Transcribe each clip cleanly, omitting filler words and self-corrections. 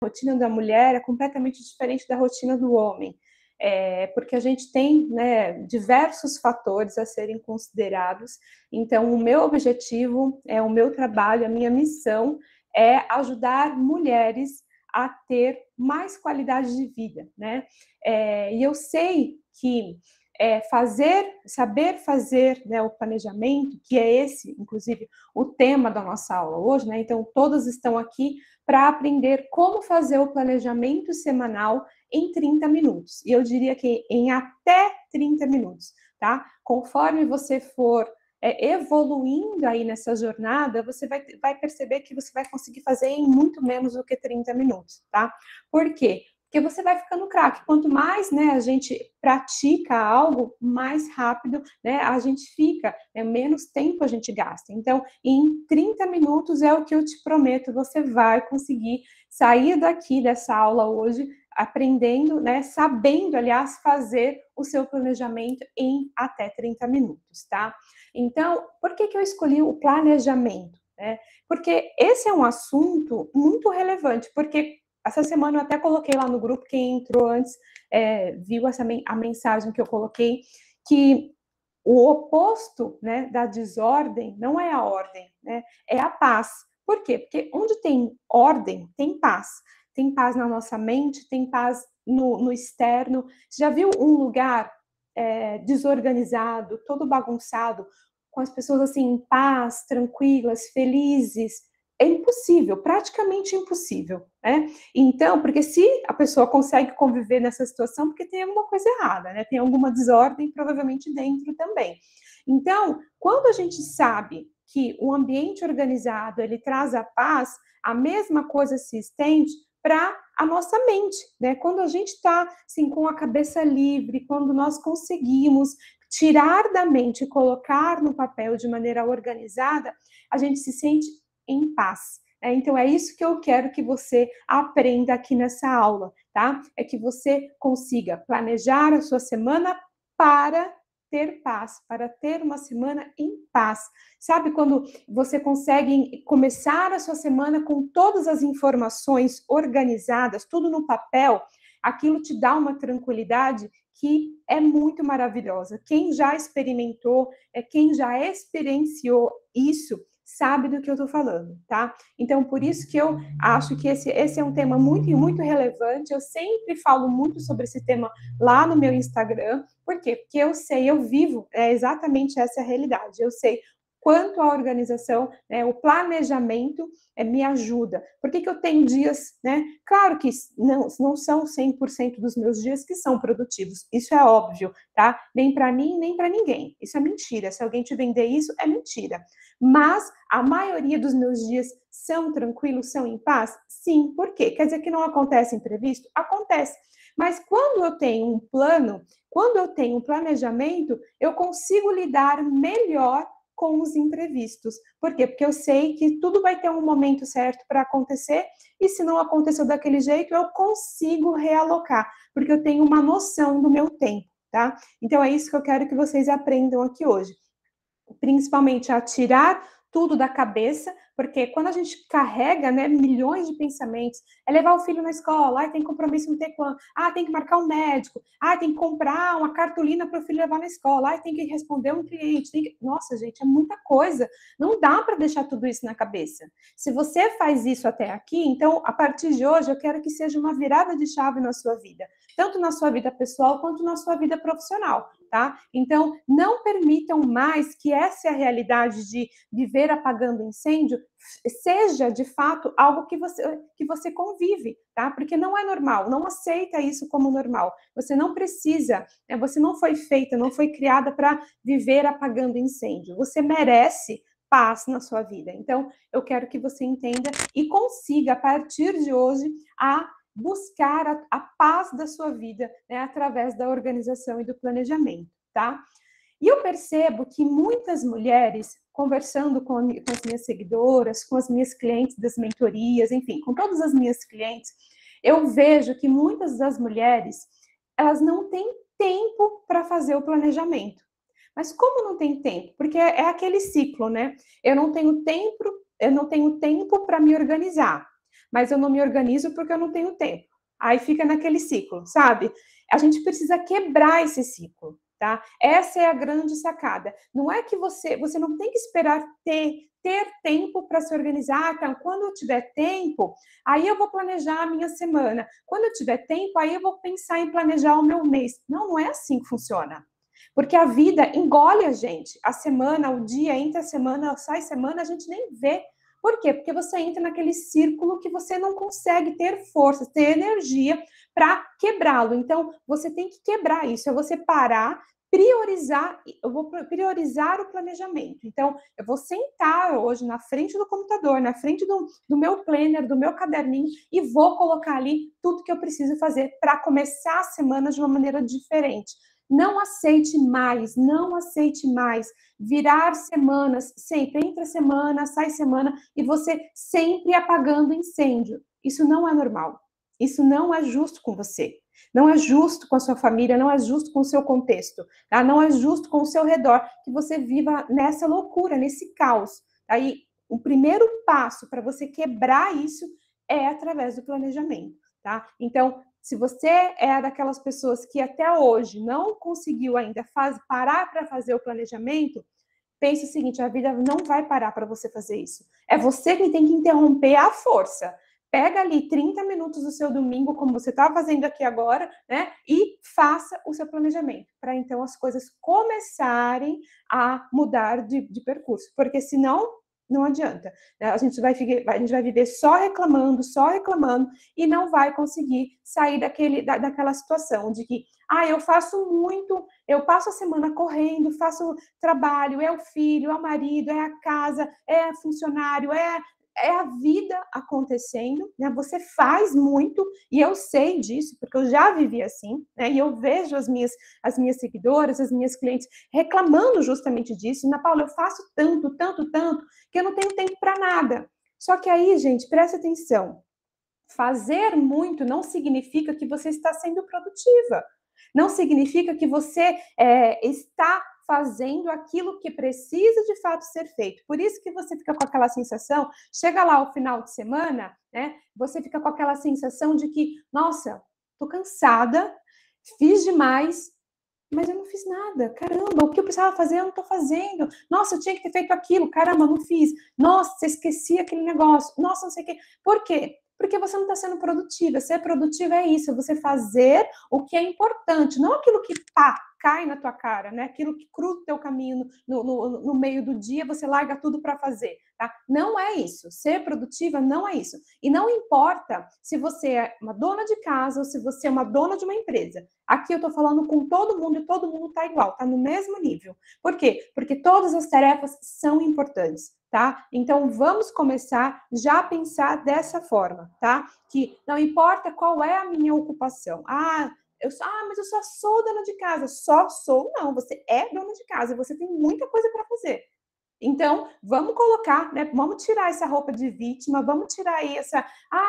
A rotina da mulher é completamente diferente da rotina do homem, porque a gente tem, né, diversos fatores a serem considerados. Então, o meu objetivo, o meu trabalho, a minha missão é ajudar mulheres a ter mais qualidade de vida, né? E eu sei que saber fazer, né, o planejamento, que é esse, inclusive, o tema da nossa aula hoje, né? Então, todas estão aqui para aprender como fazer o planejamento semanal em 30 minutos. E eu diria que em até 30 minutos, tá? Conforme você for evoluindo aí nessa jornada, você vai perceber que você vai conseguir fazer em muito menos do que 30 minutos, tá? Por quê? Porque você vai ficando craque. Quanto mais, né, a gente pratica algo, mais rápido, né, a gente fica, né, menos tempo a gente gasta. Então, em 30 minutos é o que eu te prometo, você vai conseguir sair daqui dessa aula hoje aprendendo, né, sabendo, aliás, fazer o seu planejamento em até 30 minutos, tá? Então, por que eu escolhi o planejamento, né? Porque esse é um assunto muito relevante, porque essa semana eu até coloquei lá no grupo, quem entrou antes viu a mensagem que eu coloquei, que o oposto, né, da desordem não é a ordem, né, é a paz. Por quê? Porque onde tem ordem, tem paz. Tem paz na nossa mente, tem paz no externo. Você já viu um lugar desorganizado, todo bagunçado, com as pessoas assim em paz, tranquilas, felizes? É impossível, praticamente impossível, né? Então, porque se a pessoa consegue conviver nessa situação, porque tem alguma coisa errada, né? Tem alguma desordem, provavelmente dentro também. Então, quando a gente sabe que o ambiente organizado, ele traz a paz, a mesma coisa se estende para a nossa mente, né? Quando a gente está assim, com a cabeça livre, quando nós conseguimos tirar da mente e colocar no papel de maneira organizada, a gente se sente em paz. Então, é isso que eu quero que você aprenda aqui nessa aula, tá? É que você consiga planejar a sua semana para ter paz, para ter uma semana em paz. Sabe quando você consegue começar a sua semana com todas as informações organizadas, tudo no papel, aquilo te dá uma tranquilidade que é muito maravilhosa. Quem já experimentou, quem já experienciou isso, sabe do que eu estou falando, tá? Então, por isso que eu acho que esse é um tema muito, muito relevante. Eu sempre falo muito sobre esse tema lá no meu Instagram. Por quê? Porque eu sei, eu vivo exatamente essa realidade. Eu sei quanto a organização, né, o planejamento me ajuda. Por que eu tenho dias, né? Claro que não são 100% dos meus dias que são produtivos, isso é óbvio, tá? Nem para mim, nem para ninguém. Isso é mentira. Se alguém te vender isso, é mentira. Mas a maioria dos meus dias são tranquilos, são em paz? Sim. Por quê? Quer dizer que não acontece imprevisto? Acontece. Mas quando eu tenho um plano, quando eu tenho um planejamento, eu consigo lidar melhor com os imprevistos. Por quê? Porque eu sei que tudo vai ter um momento certo para acontecer e se não aconteceu daquele jeito, eu consigo realocar, porque eu tenho uma noção do meu tempo, tá? Então é isso que eu quero que vocês aprendam aqui hoje. Principalmente a tirar tudo da cabeça, porque quando a gente carrega, né, milhões de pensamentos, é levar o filho na escola, tem compromisso no TECLAN, tem que marcar um médico, tem que comprar uma cartolina para o filho levar na escola, tem que responder um cliente, Nossa, gente, é muita coisa, não dá para deixar tudo isso na cabeça. Se você faz isso até aqui, então, a partir de hoje, eu quero que seja uma virada de chave na sua vida, tanto na sua vida pessoal, quanto na sua vida profissional, tá? Então, não permitam mais que essa realidade de viver apagando incêndio seja, de fato, algo que você convive, tá? Porque não é normal, não aceita isso como normal. Você não precisa, você não foi feita, não foi criada para viver apagando incêndio. Você merece paz na sua vida. Então, eu quero que você entenda e consiga, a partir de hoje, a buscar a paz da sua vida, né, através da organização e do planejamento, tá? E eu percebo que muitas mulheres, conversando com as minhas seguidoras, com as minhas clientes das mentorias, enfim, com todas as minhas clientes, eu vejo que muitas das mulheres, elas não têm tempo para fazer o planejamento. Mas como não tem tempo? Porque é aquele ciclo, né? Eu não tenho tempo para me organizar. mas eu não me organizo porque eu não tenho tempo. Aí fica naquele ciclo, sabe? A gente precisa quebrar esse ciclo, tá? Essa é a grande sacada. Não é que você não tem que esperar ter tempo para se organizar. Então, quando eu tiver tempo, aí eu vou planejar a minha semana. Quando eu tiver tempo, aí eu vou pensar em planejar o meu mês. Não, não é assim que funciona. Porque a vida engole a gente. A semana, o dia, entra a semana, sai semana, a gente nem vê. Por quê? Porque você entra naquele círculo que você não consegue ter força, ter energia para quebrá-lo. Então, você tem que quebrar isso. É você parar, priorizar. Eu vou priorizar o planejamento. Então, eu vou sentar hoje na frente do computador, na frente do meu planner, do meu caderninho, e vou colocar ali tudo que eu preciso fazer para começar a semana de uma maneira diferente. Não aceite mais, não aceite mais virar semanas, sempre entra semana, sai semana, e você sempre apagando incêndio. Isso não é normal. Isso não é justo com você. Não é justo com a sua família, não é justo com o seu contexto, tá? Não é justo com o seu redor que você viva nessa loucura, nesse caos. Aí, o primeiro passo para você quebrar isso é através do planejamento, tá? Então, se você é daquelas pessoas que até hoje não conseguiu ainda parar para fazer o planejamento, pense o seguinte: a vida não vai parar para você fazer isso. É você que tem que interromper à força. Pega ali 30 minutos do seu domingo, como você está fazendo aqui agora, né? E faça o seu planejamento, para então as coisas começarem a mudar de percurso. Porque senão, não adianta. A gente vai viver só reclamando, e não vai conseguir sair daquela situação de que, eu faço muito, eu passo a semana correndo, faço trabalho, é o filho, é o marido, é a casa, é funcionário, é a vida acontecendo, né? Você faz muito, e eu sei disso, porque eu já vivi assim, né? E eu vejo as minhas seguidoras, as minhas clientes reclamando justamente disso. Ana Paula, eu faço tanto, que eu não tenho tempo para nada. Só que aí, gente, presta atenção. Fazer muito não significa que você está sendo produtiva. Não significa que você está fazendo aquilo que precisa de fato ser feito. Por isso que você fica com aquela sensação, chega lá o final de semana, né? Você fica com aquela sensação de que, nossa, tô cansada, fiz demais, mas eu não fiz nada. Caramba, o que eu precisava fazer, eu não tô fazendo. Nossa, eu tinha que ter feito aquilo. Caramba, não fiz. Nossa, esqueci aquele negócio. Nossa, não sei o quê. Por quê? Porque você não está sendo produtiva. Ser produtiva é isso, é você fazer o que é importante, não aquilo que cai na tua cara, né? Aquilo que cruza o teu caminho no meio do dia, você larga tudo para fazer, tá? Não é isso. Ser produtiva não é isso. E não importa se você é uma dona de casa ou se você é uma dona de uma empresa. Aqui eu estou falando com todo mundo e todo mundo está igual, está no mesmo nível. Por quê? Porque todas as tarefas são importantes, tá? Então vamos começar já a pensar dessa forma, tá? Que não importa qual é a minha ocupação. Mas eu só sou dona de casa. Só sou, não. Você é dona de casa. Você tem muita coisa para fazer. Então, vamos colocar, né? Vamos tirar essa roupa de vítima, vamos tirar aí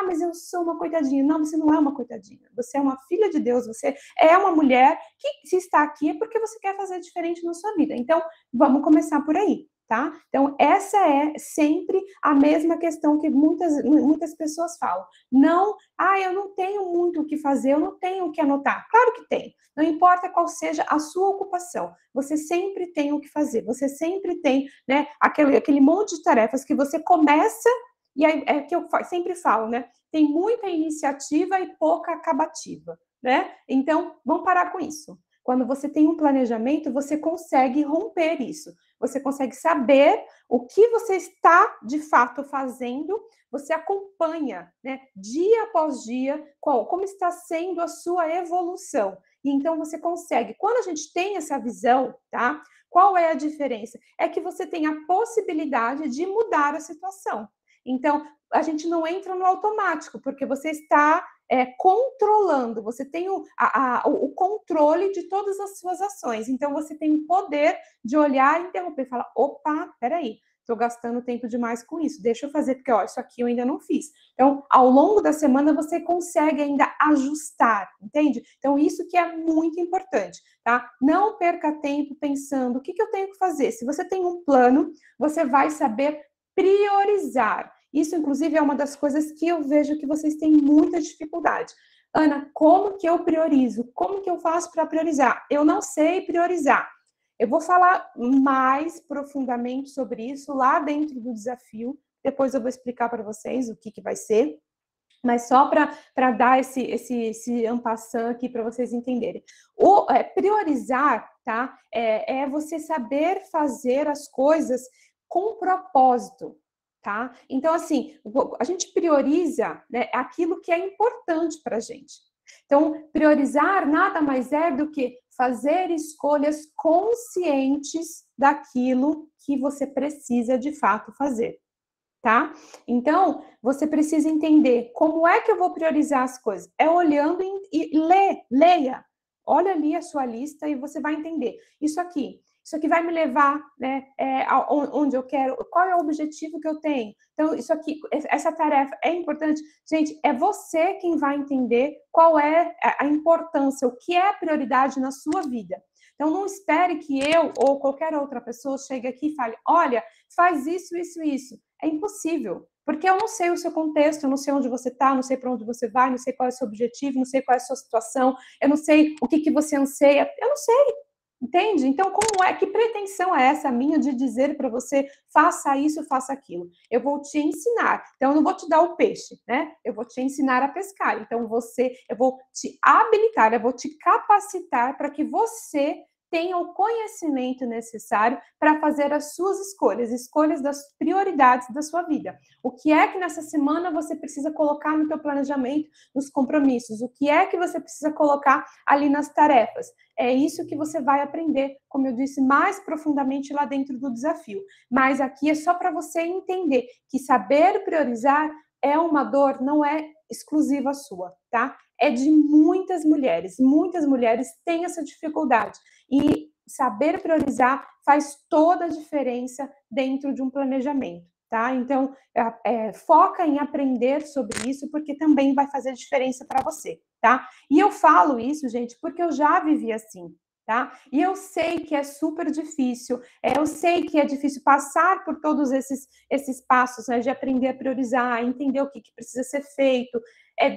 mas eu sou uma coitadinha. Não, você não é uma coitadinha. Você é uma filha de Deus, você é uma mulher que, se está aqui, é porque você quer fazer diferente na sua vida. Então, vamos começar por aí, tá? Então, essa é sempre a mesma questão que muitas pessoas falam. Não, eu não tenho muito o que fazer, eu não tenho o que anotar. Claro que tem. Não importa qual seja a sua ocupação, você sempre tem o que fazer, você sempre tem, né, aquele monte de tarefas que você começa, e aí é que eu sempre falo, né? Tem muita iniciativa e pouca acabativa, né? Então, vamos parar com isso. Quando você tem um planejamento, você consegue romper isso. Você consegue saber o que você está, de fato, fazendo. Você acompanha, né, dia após dia, como está sendo a sua evolução. E então você consegue. Quando a gente tem essa visão, tá? Qual é a diferença? É que você tem a possibilidade de mudar a situação. Então, a gente não entra no automático, porque você está controlando, você tem o controle de todas as suas ações. Então, você tem o poder de olhar e interromper, falar, opa, peraí, estou gastando tempo demais com isso, deixa eu fazer, porque isso aqui eu ainda não fiz. Então, ao longo da semana, você consegue ainda ajustar, entende? Então, isso que é muito importante, tá? Não perca tempo pensando, o que eu tenho que fazer? Se você tem um plano, você vai saber priorizar. Isso, inclusive, é uma das coisas que eu vejo que vocês têm muita dificuldade. Ana, como que eu priorizo? Como que eu faço para priorizar? Eu não sei priorizar. Eu vou falar mais profundamente sobre isso lá dentro do desafio. Depois eu vou explicar para vocês o que vai ser. Mas só para dar esse en passant aqui para vocês entenderem. Priorizar, tá? É você saber fazer as coisas com propósito, tá? Então, assim, a gente prioriza, né, aquilo que é importante para a gente. Então, priorizar nada mais é do que fazer escolhas conscientes daquilo que você precisa de fato fazer. Tá? Então, você precisa entender como é que eu vou priorizar as coisas. É olhando e leia. Olha ali a sua lista e você vai entender. Isso aqui vai me levar, né, onde eu quero, qual é o objetivo que eu tenho. Então, isso aqui, essa tarefa é importante. Gente, é você quem vai entender qual é a importância, o que é a prioridade na sua vida. Então, não espere que eu ou qualquer outra pessoa chegue aqui e fale, olha, faz isso, isso, isso. É impossível, porque eu não sei o seu contexto, eu não sei onde você está, não sei para onde você vai, não sei qual é o seu objetivo, não sei qual é a sua situação, eu não sei o que você anseia, eu não sei, entende? Então, que pretensão é essa minha de dizer para você, faça isso, faça aquilo? Eu vou te ensinar, então eu não vou te dar o peixe, né? Eu vou te ensinar a pescar, então eu vou te habilitar, eu vou te capacitar para que você tenha o conhecimento necessário para fazer as suas escolhas das prioridades da sua vida. O que é que nessa semana você precisa colocar no teu planejamento, nos compromissos? O que é que você precisa colocar ali nas tarefas? É isso que você vai aprender, como eu disse, mais profundamente lá dentro do desafio. Mas aqui é só para você entender que saber priorizar é uma dor, não é exclusiva sua, tá? É de muitas mulheres têm essa dificuldade. E saber priorizar faz toda a diferença dentro de um planejamento, tá? Então, foca em aprender sobre isso, porque também vai fazer diferença para você, tá? E eu falo isso, gente, porque eu já vivi assim, tá? E eu sei que é super difícil, eu sei que é difícil passar por todos esses passos, né, de aprender a priorizar, entender o que precisa ser feito,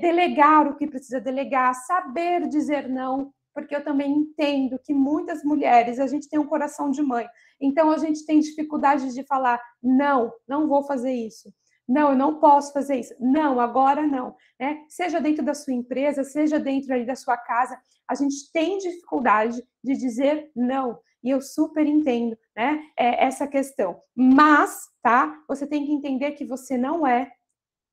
delegar o que precisa delegar, saber dizer não, porque eu também entendo que muitas mulheres, a gente tem um coração de mãe, então a gente tem dificuldade de falar, não, não vou fazer isso. Não, eu não posso fazer isso. Não, agora não. Né? Seja dentro da sua empresa, seja dentro ali da sua casa, a gente tem dificuldade de dizer não. E eu super entendo, né, essa questão. Mas, tá, você tem que entender que você não é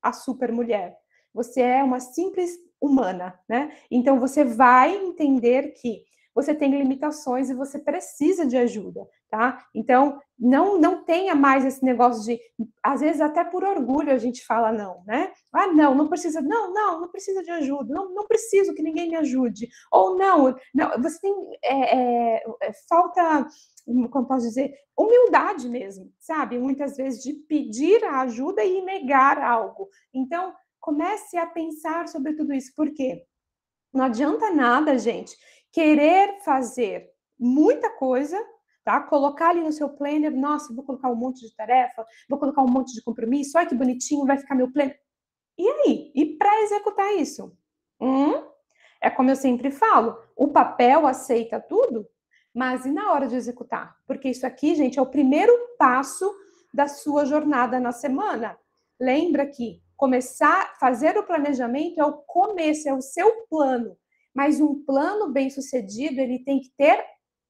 a super mulher. Você é uma simples humana, né? Então você vai entender que você tem limitações e você precisa de ajuda, tá? Então não tenha mais esse negócio de, às vezes até por orgulho a gente fala não, né? Ah, não precisa, não precisa de ajuda, não preciso que ninguém me ajude. Ou não você tem falta, como posso dizer, humildade mesmo, sabe? Muitas vezes de pedir a ajuda e negar algo. Então, comece a pensar sobre tudo isso. Por quê? Não adianta nada, gente, querer fazer muita coisa, tá? Colocar ali no seu planner, nossa, vou colocar um monte de tarefa, vou colocar um monte de compromisso, olha que bonitinho, vai ficar meu planner. E aí? E para executar isso? É como eu sempre falo, o papel aceita tudo, mas e na hora de executar? Porque isso aqui, gente, é o primeiro passo da sua jornada na semana. Lembra que começar, fazer o planejamento é o começo, é o seu plano. Mas um plano bem-sucedido, ele tem que ter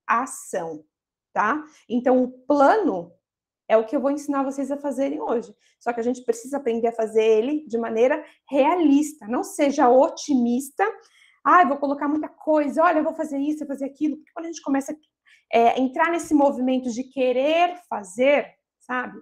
ação, tá? Então, o plano é o que eu vou ensinar vocês a fazerem hoje. Só que a gente precisa aprender a fazer ele de maneira realista. Não seja otimista. Ah, eu vou colocar muita coisa. Olha, eu vou fazer isso, eu vou fazer aquilo. Porque quando a gente começa a entrar nesse movimento de querer fazer, sabe?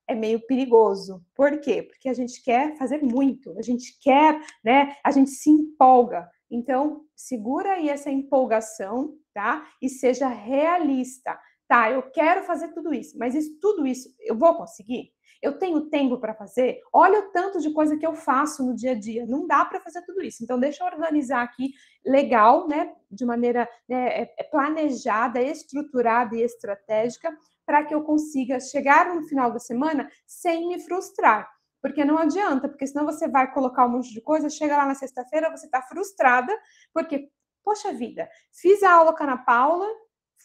É meio perigoso. Por quê? Porque a gente quer fazer muito. A gente quer, né? A gente se empolga. Então, segura aí essa empolgação, tá? E seja realista. Tá, eu quero fazer tudo isso, mas tudo isso eu vou conseguir? Eu tenho tempo para fazer? Olha o tanto de coisa que eu faço no dia a dia. Não dá para fazer tudo isso. Então, deixa eu organizar aqui legal, né? De maneira planejada, estruturada e estratégica, para que eu consiga chegar no final da semana sem me frustrar. Porque não adianta, porque senão você vai colocar um monte de coisa, chega lá na sexta-feira, você está frustrada, porque, poxa vida, fiz a aula com a Ana Paula,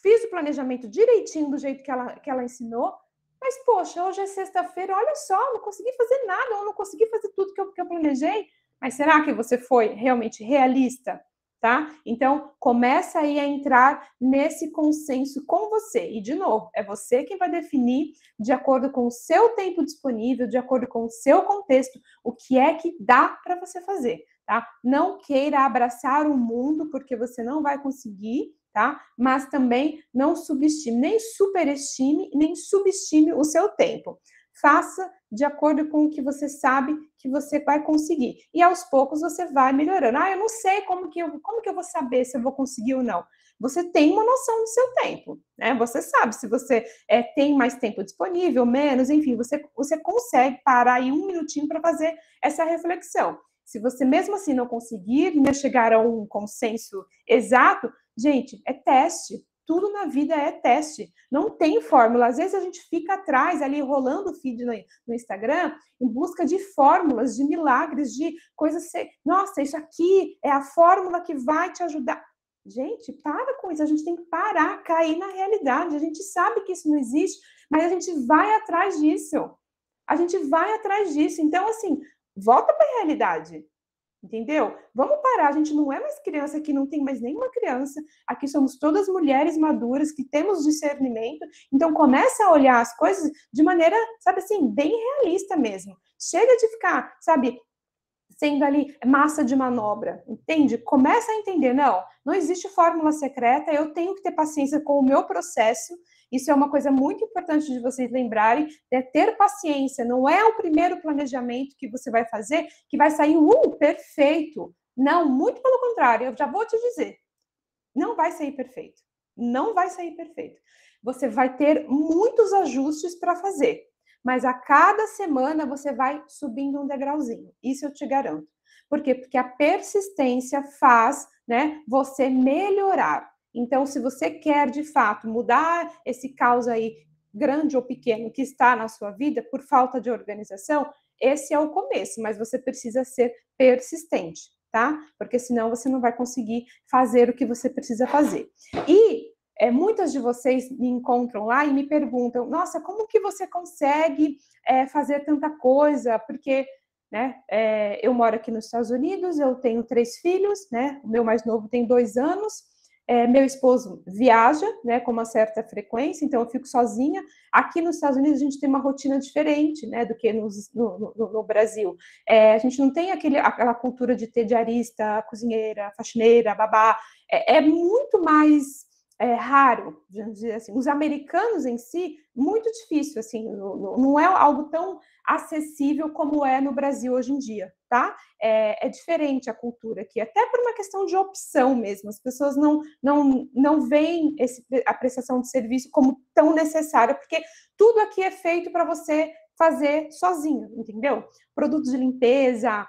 fiz o planejamento direitinho do jeito que ela ensinou, mas, poxa, hoje é sexta-feira, olha só, não consegui fazer nada, eu não consegui fazer tudo que eu planejei. Mas será que você foi realmente realista? Tá? Então, começa aí a entrar nesse consenso com você. E, de novo, é você quem vai definir, de acordo com o seu tempo disponível, de acordo com o seu contexto, o que é que dá para você fazer, tá? Não queira abraçar o mundo, porque você não vai conseguir, tá? Mas também não subestime, nem superestime, nem subestime o seu tempo. Faça de acordo com o que você sabe que você vai conseguir. E aos poucos você vai melhorando. Eu não sei como que eu vou saber se eu vou conseguir ou não. Você tem uma noção do seu tempo, né? Você sabe se você tem mais tempo disponível, menos, enfim, você consegue parar aí um minutinho para fazer essa reflexão. Se você mesmo assim não conseguir chegar a um consenso exato, gente, é teste. Tudo na vida é teste, não tem fórmula. Às vezes a gente fica atrás ali rolando o feed no Instagram em busca de fórmulas, de milagres, de coisas. Nossa, isso aqui é a fórmula que vai te ajudar. Gente, para com isso, a gente tem que parar, cair na realidade. A gente sabe que isso não existe, mas a gente vai atrás disso. A gente vai atrás disso. Então, assim, volta para a realidade. Entendeu? Vamos parar, a gente não é mais criança, aqui não tem mais nenhuma criança, aqui somos todas mulheres maduras que temos discernimento, então começa a olhar as coisas de maneira, sabe assim, bem realista mesmo. Chega de ficar, sabe, sendo ali massa de manobra, entende? Começa a entender, não existe fórmula secreta, eu tenho que ter paciência com o meu processo, isso é uma coisa muito importante de vocês lembrarem, é ter paciência, não é o primeiro planejamento que você vai fazer que vai sair, perfeito. Não, muito pelo contrário, eu já vou te dizer, não vai sair perfeito, não vai sair perfeito. Você vai ter muitos ajustes para fazer, mas a cada semana você vai subindo um degrauzinho, isso eu te garanto. Por quê? Porque a persistência faz, né, você melhorar. Então, se você quer, de fato, mudar esse caos aí, grande ou pequeno, que está na sua vida, por falta de organização, esse é o começo, mas você precisa ser persistente, tá? Porque senão você não vai conseguir fazer o que você precisa fazer. E muitas de vocês me encontram lá e me perguntam, nossa, como que você consegue fazer tanta coisa? Porque né, eu moro aqui nos Estados Unidos, eu tenho 3 filhos, né? O meu mais novo tem 2 anos, meu esposo viaja, né, com uma certa frequência, então eu fico sozinha. Aqui nos Estados Unidos a gente tem uma rotina diferente, né, do que no Brasil. A gente não tem aquela cultura de ter diarista, cozinheira, faxineira, babá. É muito mais raro, vamos dizer assim. Os americanos em si, muito difícil, assim, não é algo tão acessível como é no Brasil hoje em dia, tá? É diferente a cultura aqui, até por uma questão de opção mesmo. As pessoas não veem a prestação de serviço como tão necessária, porque tudo aqui é feito para você fazer sozinho, entendeu? Produtos de limpeza,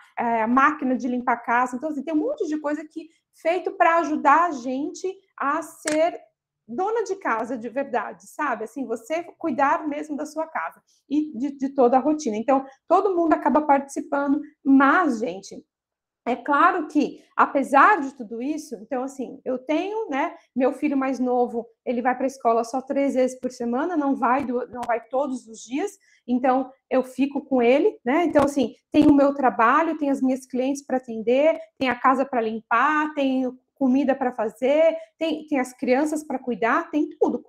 máquina de limpar a casa, então assim, tem um monte de coisa que feito para ajudar a gente a ser dona de casa de verdade, sabe? Assim, você cuidar mesmo da sua casa e de toda a rotina. Então, todo mundo acaba participando, mas, gente, é claro que, apesar de tudo isso, então, assim, eu tenho, né, meu filho mais novo, ele vai para a escola só 3 vezes por semana, não vai todos os dias, então, eu fico com ele, né, então, assim, tem o meu trabalho, tem as minhas clientes para atender, tem a casa para limpar, tem comida para fazer, tem as crianças para cuidar, tem tudo.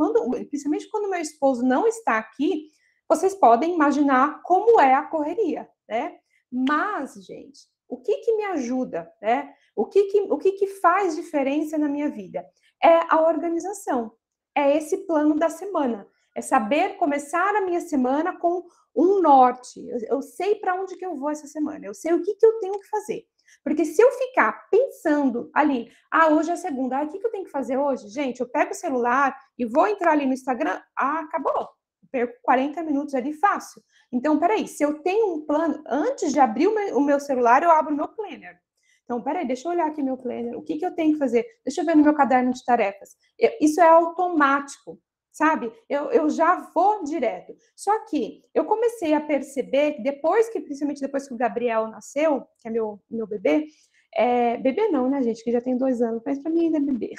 Principalmente quando meu esposo não está aqui, vocês podem imaginar como é a correria, né? Mas, gente, o que me ajuda, né? O que faz diferença na minha vida? É a organização, é esse plano da semana, é saber começar a minha semana com um norte. Eu sei para onde que eu vou essa semana, eu sei o que eu tenho que fazer. Porque se eu ficar pensando ali, hoje é segunda, o que eu tenho que fazer hoje? Gente, eu pego o celular e vou entrar ali no Instagram, acabou. Perco 40 minutos ali fácil. Então, peraí, se eu tenho um plano, antes de abrir o meu celular, eu abro o meu planner. Então, peraí, deixa eu olhar aqui meu planner, o que eu tenho que fazer? Deixa eu ver no meu caderno de tarefas. Isso é automático, sabe? Eu já vou direto. Só que eu comecei a perceber que principalmente depois que o Gabriel nasceu, que é meu bebê, bebê não, né, gente, que já tem 2 anos, mas para mim ainda é bebê.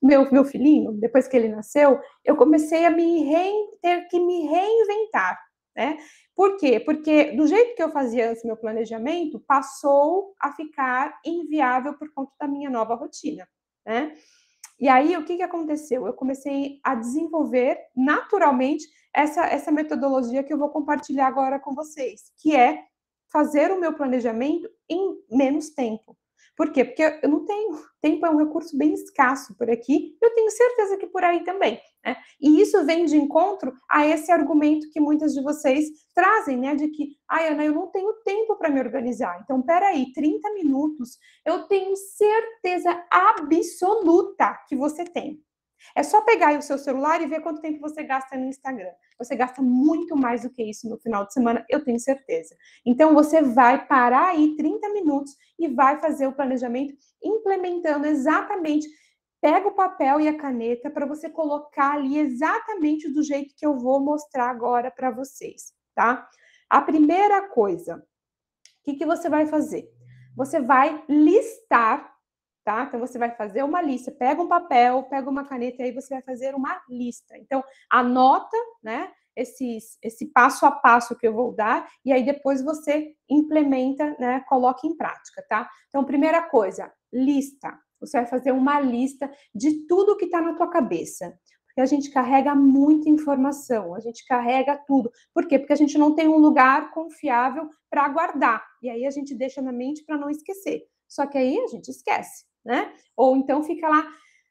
Meu filhinho, depois que ele nasceu, eu comecei a ter que me reinventar, né? Por quê? Porque do jeito que eu fazia antes meu planejamento, passou a ficar inviável por conta da minha nova rotina, né? E aí, o que aconteceu? Eu comecei a desenvolver naturalmente essa metodologia que eu vou compartilhar agora com vocês, que é fazer o meu planejamento em menos tempo. Por quê? Porque eu não tenho tempo, é um recurso bem escasso por aqui, eu tenho certeza que por aí também, né? E isso vem de encontro a esse argumento que muitas de vocês trazem, né? De que, ai, Ana, eu não tenho tempo para me organizar. Então, peraí, 30 minutos, eu tenho certeza absoluta que você tem. É só pegar aí o seu celular e ver quanto tempo você gasta no Instagram. Você gasta muito mais do que isso no final de semana, eu tenho certeza. Então, você vai parar aí 30 minutos e vai fazer o planejamento implementando exatamente. Pega o papel e a caneta para você colocar ali exatamente do jeito que eu vou mostrar agora para vocês, tá? A primeira coisa, o que você vai fazer? Você vai listar, tá? Então, você vai fazer uma lista, pega um papel, pega uma caneta e aí você vai fazer uma lista. Então, anota, né, esse passo a passo que eu vou dar e aí depois você implementa, né, coloca em prática, tá? Então, primeira coisa, lista. Você vai fazer uma lista de tudo que está na tua cabeça. Porque a gente carrega muita informação, a gente carrega tudo. Por quê? Porque a gente não tem um lugar confiável para guardar. E aí a gente deixa na mente para não esquecer. Só que aí a gente esquece, né? Ou então fica lá,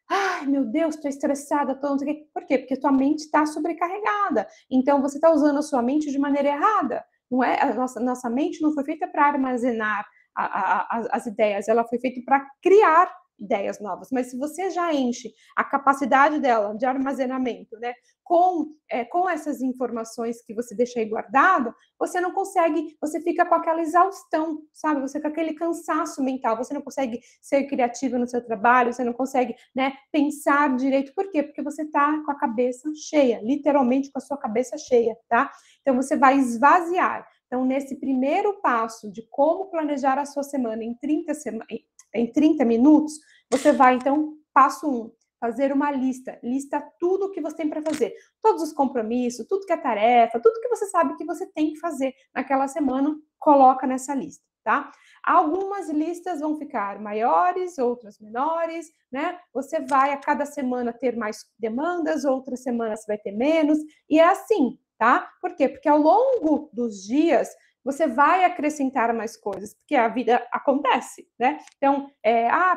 ai, meu Deus, estou estressada, tô não sei o quê. Por quê? Porque tua mente está sobrecarregada. Então você está usando a sua mente de maneira errada. Não é? A nossa mente não foi feita para armazenar as ideias, ela foi feita para criar ideias novas, mas se você já enche a capacidade dela de armazenamento, né, com essas informações que você deixa aí guardada, você não consegue, você fica com aquela exaustão, sabe? Você com aquele cansaço mental, você não consegue ser criativo no seu trabalho, você não consegue, né, pensar direito. Por quê? Porque você está com a cabeça cheia, literalmente com a sua cabeça cheia, tá? Então você vai esvaziar. Então, nesse primeiro passo de como planejar a sua semana em 30 minutos, você vai, então, passo 1, fazer uma lista. Lista tudo o que você tem para fazer. Todos os compromissos, tudo que é tarefa, tudo que você sabe que você tem que fazer naquela semana, coloca nessa lista, tá? Algumas listas vão ficar maiores, outras menores, né? Você vai a cada semana ter mais demandas, outras semanas você vai ter menos, e é assim, tá? Por quê? Porque ao longo dos dias você vai acrescentar mais coisas, porque a vida acontece, né? Então,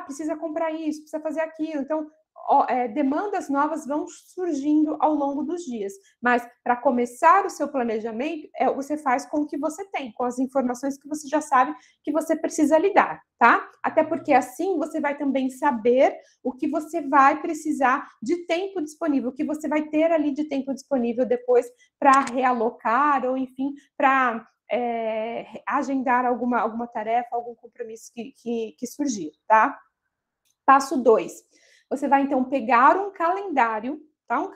precisa comprar isso, precisa fazer aquilo. Então, demandas novas vão surgindo ao longo dos dias. Mas, para começar o seu planejamento, você faz com o que você tem, com as informações que você já sabe que você precisa lidar, tá? Até porque assim você vai também saber o que você vai precisar de tempo disponível, o que você vai ter ali de tempo disponível depois para realocar ou, enfim, para agendar alguma tarefa, algum compromisso que surgir, tá? Passo 2. Você vai, então, pegar um calendário, tá? Um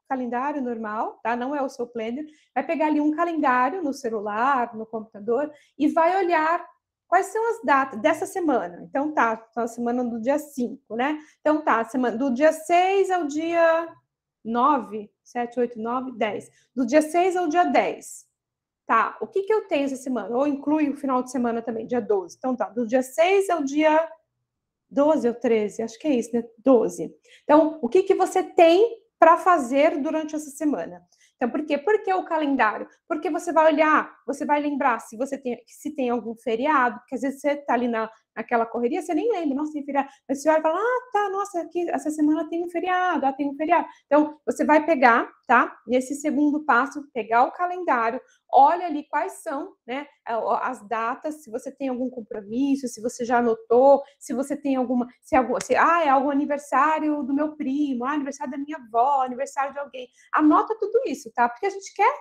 calendário normal, tá? Não é o seu planner. Vai pegar ali um calendário no celular, no computador, e vai olhar quais são as datas dessa semana. Então, tá a semana do dia 5, né? Então, tá, semana do dia 6 ao dia 9, 7, 8, 9, 10. Do dia 6 ao dia 10. Tá, o que eu tenho essa semana? Ou inclui o final de semana também, dia 12. Então, tá, do dia 6 ao dia 12 ou 13, acho que é isso, né? 12. Então, o que você tem para fazer durante essa semana? Então, por quê? Por que o calendário? Porque você vai olhar, você vai lembrar se tem algum feriado, porque às vezes você está ali naquela correria, você nem lembra, nossa, tem feriado. Mas você olha e fala, tá, nossa, aqui, essa semana tem um feriado, tem um feriado. Então, você vai pegar, tá? E esse segundo passo, pegar o calendário, olha ali quais são, né, as datas, se você tem algum compromisso, se você já anotou, se você tem é algum aniversário do meu primo, aniversário da minha avó, aniversário de alguém. Anota tudo isso, tá? Porque a gente quer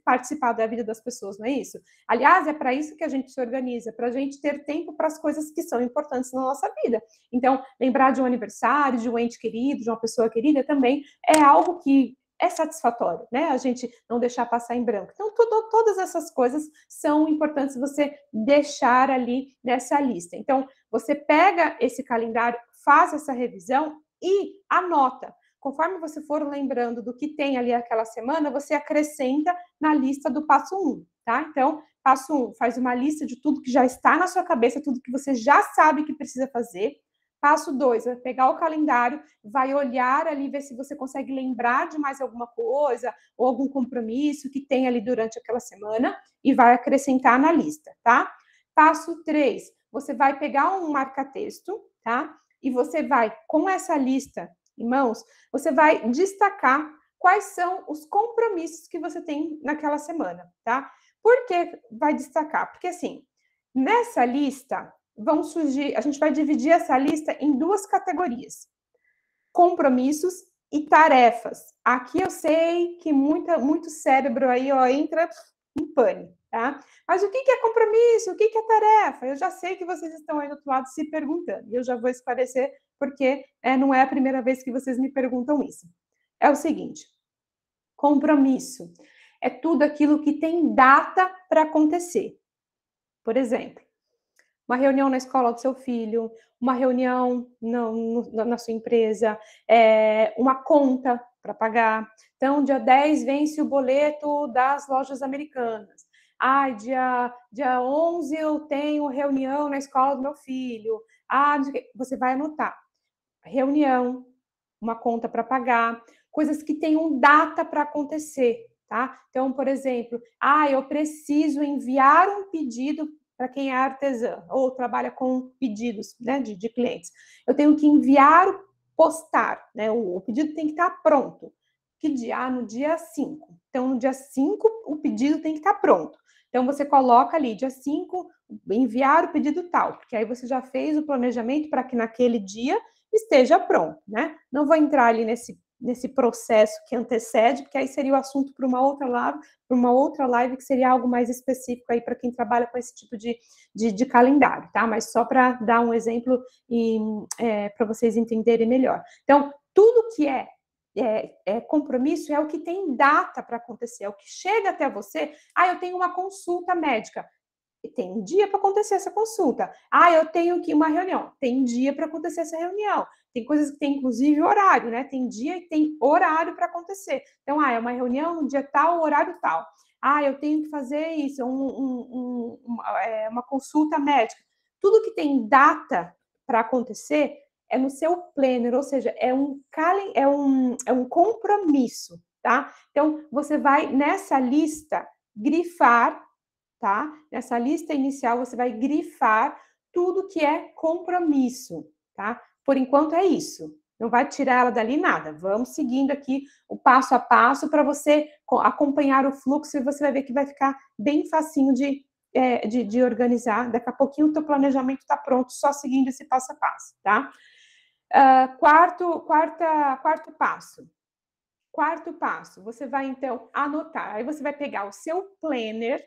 participar da vida das pessoas, não é isso? Aliás, é para isso que a gente se organiza, para a gente ter tempo para as coisas que são importantes na nossa vida. Então, lembrar de um aniversário, de um ente querido, de uma pessoa querida também é algo que é satisfatório, né? A gente não deixar passar em branco. Então, todas essas coisas são importantes você deixar ali nessa lista. Então, você pega esse calendário, faz essa revisão e anota. Conforme você for lembrando do que tem ali aquela semana, você acrescenta na lista do passo 1, tá? Então, passo 1, faz uma lista de tudo que já está na sua cabeça, tudo que você já sabe que precisa fazer. Passo 2, vai pegar o calendário, vai olhar ali, ver se você consegue lembrar de mais alguma coisa ou algum compromisso que tem ali durante aquela semana e vai acrescentar na lista, tá? Passo 3, você vai pegar um marca-texto, tá? E você vai, com essa lista em mãos, você vai destacar quais são os compromissos que você tem naquela semana, tá? Por que vai destacar? Porque, assim, nessa lista vão surgir, a gente vai dividir essa lista em 2 categorias: compromissos e tarefas. Aqui eu sei que muito cérebro aí, ó, entra em pânico, tá? Mas o que é compromisso? O que é tarefa? Eu já sei que vocês estão aí do outro lado se perguntando, e eu já vou esclarecer, porque não é a primeira vez que vocês me perguntam isso. É o seguinte: compromisso é tudo aquilo que tem data para acontecer. Por exemplo, uma reunião na escola do seu filho, uma reunião na sua empresa, uma conta para pagar. Então, dia 10 vence o boleto das lojas americanas. Dia 11 eu tenho reunião na escola do meu filho. Você vai anotar. Reunião, uma conta para pagar, coisas que tenham data para acontecer, tá? Então, por exemplo, eu preciso enviar um pedido para quem é artesã ou trabalha com pedidos, né, de clientes. Eu tenho que enviar, postar, né? O pedido tem que estar pronto. Que dia? No dia 5. Então, no dia 5, o pedido tem que estar pronto. Então, você coloca ali, dia 5, enviar o pedido tal, porque aí você já fez o planejamento para que naquele dia esteja pronto, né? Não vou entrar ali nesse processo que antecede, porque aí seria o assunto para uma outra live que seria algo mais específico aí para quem trabalha com esse tipo de calendário, tá? Mas só para dar um exemplo e para vocês entenderem melhor. Então, tudo que é compromisso é o que tem data para acontecer, é o que chega até você. Eu tenho uma consulta médica. Tem um dia para acontecer essa consulta. Eu tenho que uma reunião. Tem dia para acontecer essa reunião. Tem coisas que tem, inclusive, horário, né? Tem dia e tem horário para acontecer. Então, é uma reunião no dia tal, horário tal. Eu tenho que fazer isso, uma consulta médica. Tudo que tem data para acontecer é no seu planner, ou seja, é um compromisso, tá? Então, você vai, nessa lista, grifar, tá? Nessa lista inicial, você vai grifar tudo que é compromisso, tá? Por enquanto é isso. Não vai tirar ela dali nada. Vamos seguindo aqui o passo a passo para você acompanhar o fluxo e você vai ver que vai ficar bem facinho de organizar. Daqui a pouquinho o teu planejamento está pronto, só seguindo esse passo a passo, tá? Quarto passo. Quarto passo, você vai, então, anotar. Aí você vai pegar o seu planner.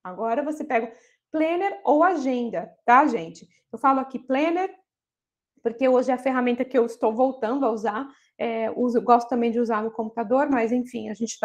Agora você pega o planner ou agenda, tá, gente? Eu falo aqui planner, porque hoje é a ferramenta que eu estou voltando a usar. Gosto também de usar no computador, mas enfim, a gente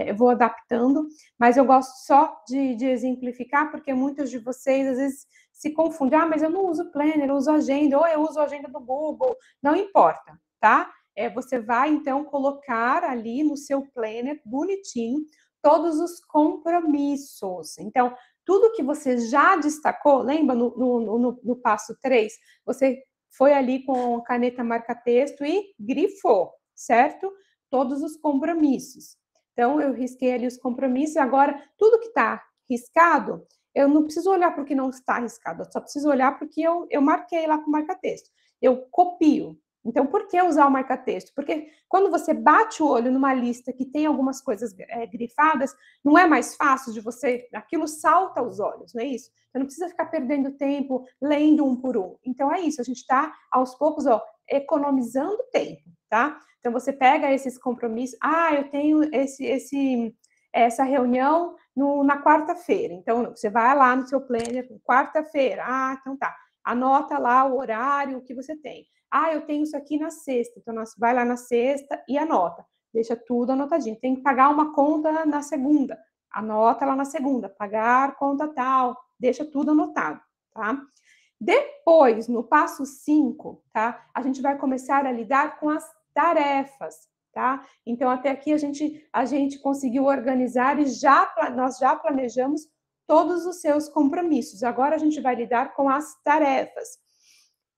eu vou adaptando. Mas eu gosto só de exemplificar, porque muitos de vocês às vezes se confundem. Mas eu não uso planner, eu uso agenda, ou eu uso a agenda do Google. Não importa, tá? Você vai, então, colocar ali no seu planner, bonitinho, todos os compromissos. Então, tudo que você já destacou, lembra no passo 3? Você foi ali com a caneta marca-texto e grifou, certo? Todos os compromissos. Então, eu risquei ali os compromissos. Agora, tudo que está riscado, eu não preciso olhar para o que não está riscado, eu só preciso olhar para o que eu marquei lá com marca-texto. Eu copio. Então, por que usar o marca-texto? Porque quando você bate o olho numa lista que tem algumas coisas grifadas, não é mais fácil de você... Aquilo salta aos olhos, não é isso? Você não precisa ficar perdendo tempo lendo um por um. Então, é isso. A gente está, aos poucos, economizando tempo, tá? Então, você pega esses compromissos. Eu tenho essa reunião na quarta-feira. Então, você vai lá no seu planner, quarta-feira. Então tá. Anota lá o horário que você tem. Eu tenho isso aqui na sexta. Então, vai lá na sexta e anota. deixa tudo anotadinho. Tem que pagar uma conta na segunda, anota lá na segunda, pagar conta tal, deixa tudo anotado, tá? Depois, no passo 5, tá? A gente vai começar a lidar com as tarefas, tá? Então, até aqui a gente conseguiu organizar e nós já planejamos todos os seus compromissos. Agora a gente vai lidar com as tarefas.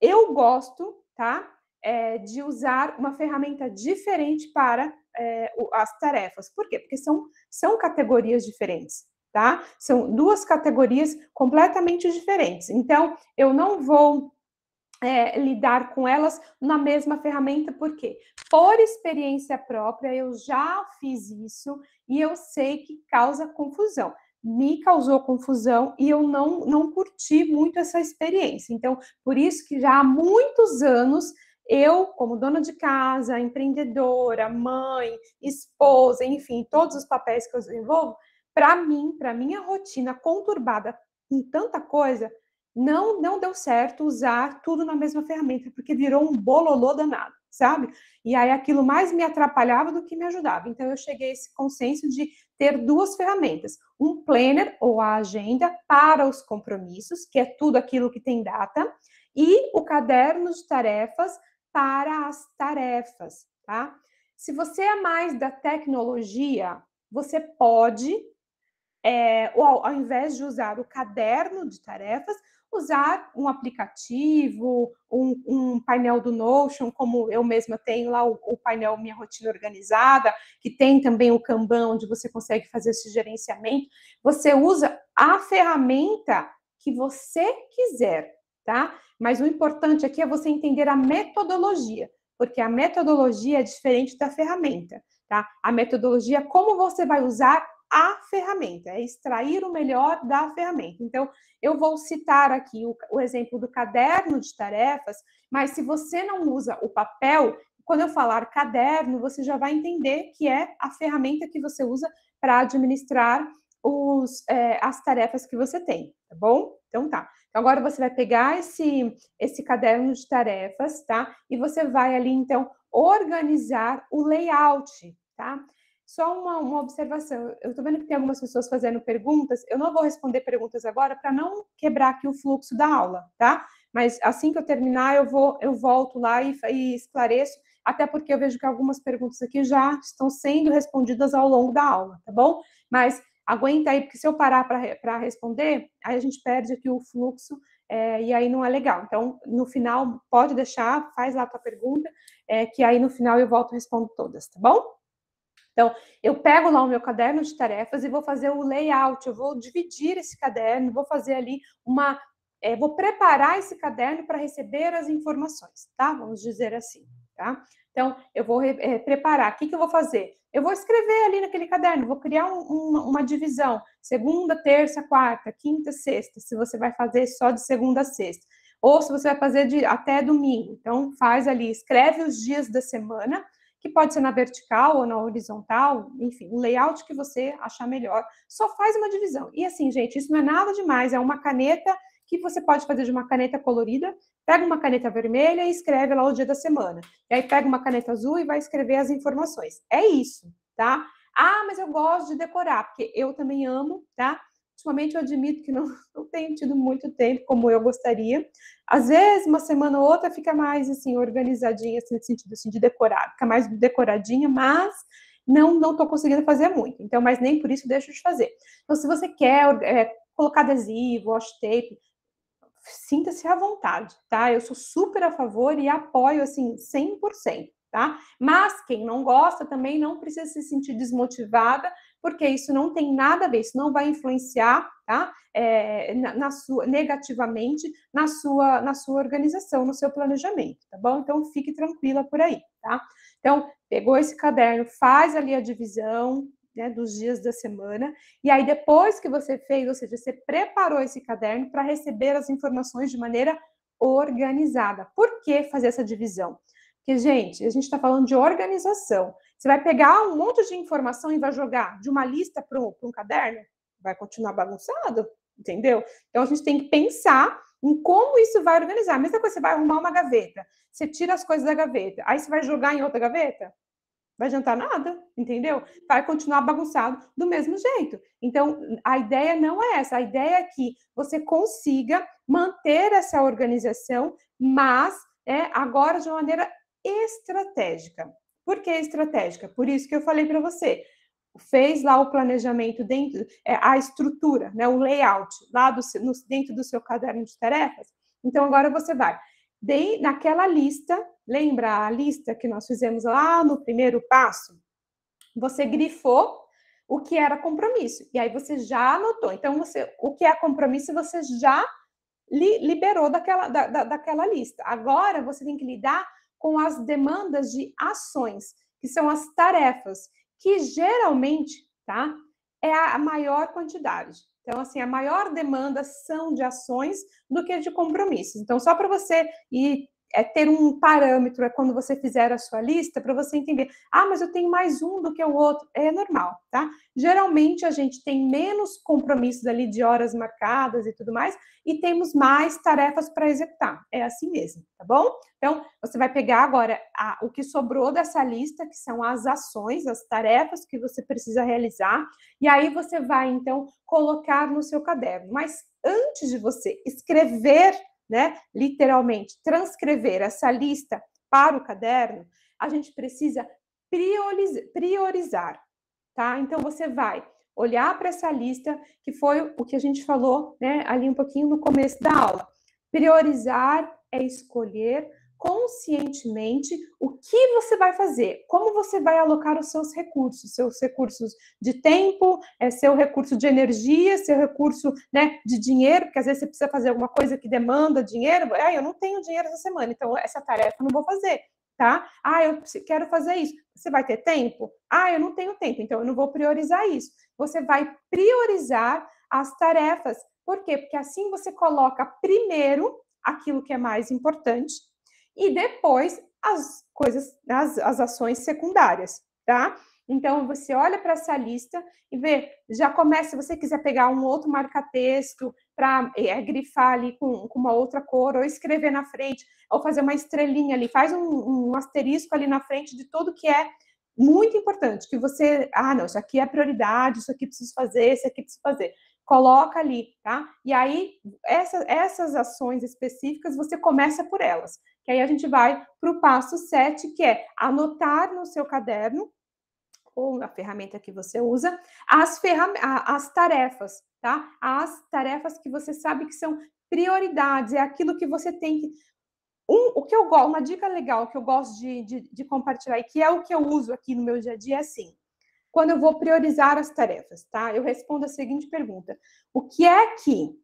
Eu gosto, tá? De usar uma ferramenta diferente para as tarefas. Por quê? Porque são categorias diferentes, tá? São duas categorias completamente diferentes. Então, eu não vou lidar com elas na mesma ferramenta, porque por experiência própria eu já fiz isso e eu sei que causa confusão. Me causou confusão e eu não curti muito essa experiência. Então, por isso que já há muitos anos eu, como dona de casa, empreendedora, mãe, esposa, enfim, todos os papéis que eu desenvolvo, para mim, para minha rotina conturbada com tanta coisa, não deu certo usar tudo na mesma ferramenta, porque virou um bololô danado, sabe? E aí aquilo mais me atrapalhava do que me ajudava. Então eu cheguei a esse consenso de ter duas ferramentas, um planner ou a agenda para os compromissos, que é tudo aquilo que tem data, e o caderno de tarefas para as tarefas, tá? Se você é mais da tecnologia, você pode, ao invés de usar o caderno de tarefas, usar um aplicativo, um painel do Notion, como eu mesma tenho lá o painel Minha Rotina Organizada, que tem também o Kanban, onde você consegue fazer esse gerenciamento. Você usa a ferramenta que você quiser, tá? Mas o importante aqui é você entender a metodologia, porque a metodologia é diferente da ferramenta, tá? A metodologia é como você vai usar a ferramenta, é extrair o melhor da ferramenta. Então, eu vou citar aqui o exemplo do caderno de tarefas, mas se você não usa o papel, quando eu falar caderno, você já vai entender que é a ferramenta que você usa para administrar as tarefas que você tem, tá bom? Então tá. Então, agora você vai pegar esse caderno de tarefas, tá? E você vai ali, então, organizar o layout, tá? Só uma observação, eu estou vendo que tem algumas pessoas fazendo perguntas, eu não vou responder perguntas agora para não quebrar aqui o fluxo da aula, tá? Mas assim que eu terminar, eu volto lá e esclareço, até porque eu vejo que algumas perguntas aqui já estão sendo respondidas ao longo da aula, tá bom? Mas aguenta aí, porque se eu parar para responder, aí a gente perde aqui o fluxo, e aí não é legal. Então, no final, pode deixar, faz lá a tua pergunta, que aí no final eu volto e respondo todas, tá bom? Então, eu pego lá o meu caderno de tarefas e vou fazer o layout, eu vou dividir esse caderno, vou fazer ali vou preparar esse caderno para receber as informações, tá? Vamos dizer assim, tá? Então, eu vou preparar. O que eu vou fazer? Eu vou escrever ali naquele caderno, vou criar uma divisão, segunda, terça, quarta, quinta, sexta, se você vai fazer só de segunda a sexta, ou se você vai fazer até domingo. Então, faz ali, escreve os dias da semana, que pode ser na vertical ou na horizontal, enfim, o layout que você achar melhor, só faz uma divisão. E assim, gente, isso não é nada demais, é uma caneta que você pode fazer de uma caneta colorida, pega uma caneta vermelha e escreve lá o dia da semana. E aí pega uma caneta azul e vai escrever as informações. É isso, tá? Ah, mas eu gosto de decorar, porque eu também amo, tá? Ultimamente eu admito que não tenho tido muito tempo como eu gostaria. Às vezes, uma semana ou outra fica mais, assim, organizadinha, assim, no sentido, assim, de decorar. Fica mais decoradinha, mas não estou conseguindo fazer muito. Então, mas nem por isso deixo de fazer. Então, se você quer colocar adesivo, washi tape, sinta-se à vontade, tá? Eu sou super a favor e apoio, assim, 100%, tá? Mas quem não gosta também não precisa se sentir desmotivada, porque isso não tem nada a ver, isso não vai influenciar, tá? Negativamente na sua organização, no seu planejamento, tá bom? Então, fique tranquila por aí, tá? Então, pegou esse caderno, faz ali a divisão, né, dos dias da semana, e aí depois que você fez, ou seja, você preparou esse caderno para receber as informações de maneira organizada. Por que fazer essa divisão? Porque, gente, a gente está falando de organização. Você vai pegar um monte de informação e vai jogar de uma lista para um caderno? Vai continuar bagunçado, entendeu? Então, a gente tem que pensar em como isso vai organizar. A mesma coisa, você vai arrumar uma gaveta, você tira as coisas da gaveta, aí você vai jogar em outra gaveta? vai adiantar nada, entendeu? Vai continuar bagunçado do mesmo jeito. Então, a ideia não é essa. A ideia é que você consiga manter essa organização, mas agora de uma maneira estratégica. Por que estratégica? Por isso que eu falei para você. Fez lá o planejamento dentro, a estrutura, né, o layout lá dentro do seu caderno de tarefas. Então, agora você vai naquela lista, lembra a lista que nós fizemos lá no primeiro passo? Você grifou o que era compromisso, e aí você já anotou. Então, o que é compromisso, você já liberou daquela lista. Agora, você tem que lidar com as demandas de ações, que são as tarefas, que geralmente, tá, é a maior quantidade. Então, assim, a maior demanda são de ações do que de compromissos. Então, só para você ir ter um parâmetro quando você fizer a sua lista, para você entender, mas eu tenho mais um do que o outro. É normal, tá? Geralmente, a gente tem menos compromissos ali de horas marcadas e tudo mais, e temos mais tarefas para executar. É assim mesmo, tá bom? Então, você vai pegar agora o que sobrou dessa lista, que são as ações, as tarefas que você precisa realizar, e aí você vai, então, colocar no seu caderno. Mas antes de você escrever, né, literalmente, transcrever essa lista para o caderno, a gente precisa priorizar, tá? Então, você vai olhar para essa lista, que foi o que a gente falou, né, ali um pouquinho no começo da aula. Priorizar é escolher conscientemente o que você vai fazer, como você vai alocar os seus recursos de tempo, seu recurso de energia, seu recurso, né, de dinheiro, porque às vezes você precisa fazer alguma coisa que demanda dinheiro. Eu não tenho dinheiro essa semana, então essa tarefa eu não vou fazer, tá? Eu quero fazer isso. Você vai ter tempo? Eu não tenho tempo, então eu não vou priorizar isso. Você vai priorizar as tarefas. Por quê? Porque assim você coloca primeiro aquilo que é mais importante e depois as coisas, as ações secundárias, tá? Então, você olha para essa lista e vê, já começa, se você quiser pegar um outro marca-texto para grifar ali com uma outra cor, ou escrever na frente, ou fazer uma estrelinha ali, faz um asterisco ali na frente de tudo que é muito importante, que você, não, isso aqui é prioridade, isso aqui preciso fazer, isso aqui preciso fazer. Coloca ali, tá? E aí, essas ações específicas, você começa por elas. Que aí a gente vai para o passo 7, que é anotar no seu caderno, ou na ferramenta que você usa, as tarefas, tá? As tarefas que você sabe que são prioridades, é aquilo que você tem que... o que eu gosto, uma dica legal que eu gosto de compartilhar e que é o que eu uso aqui no meu dia a dia é assim: quando eu vou priorizar as tarefas, tá? Eu respondo a seguinte pergunta: o que é que,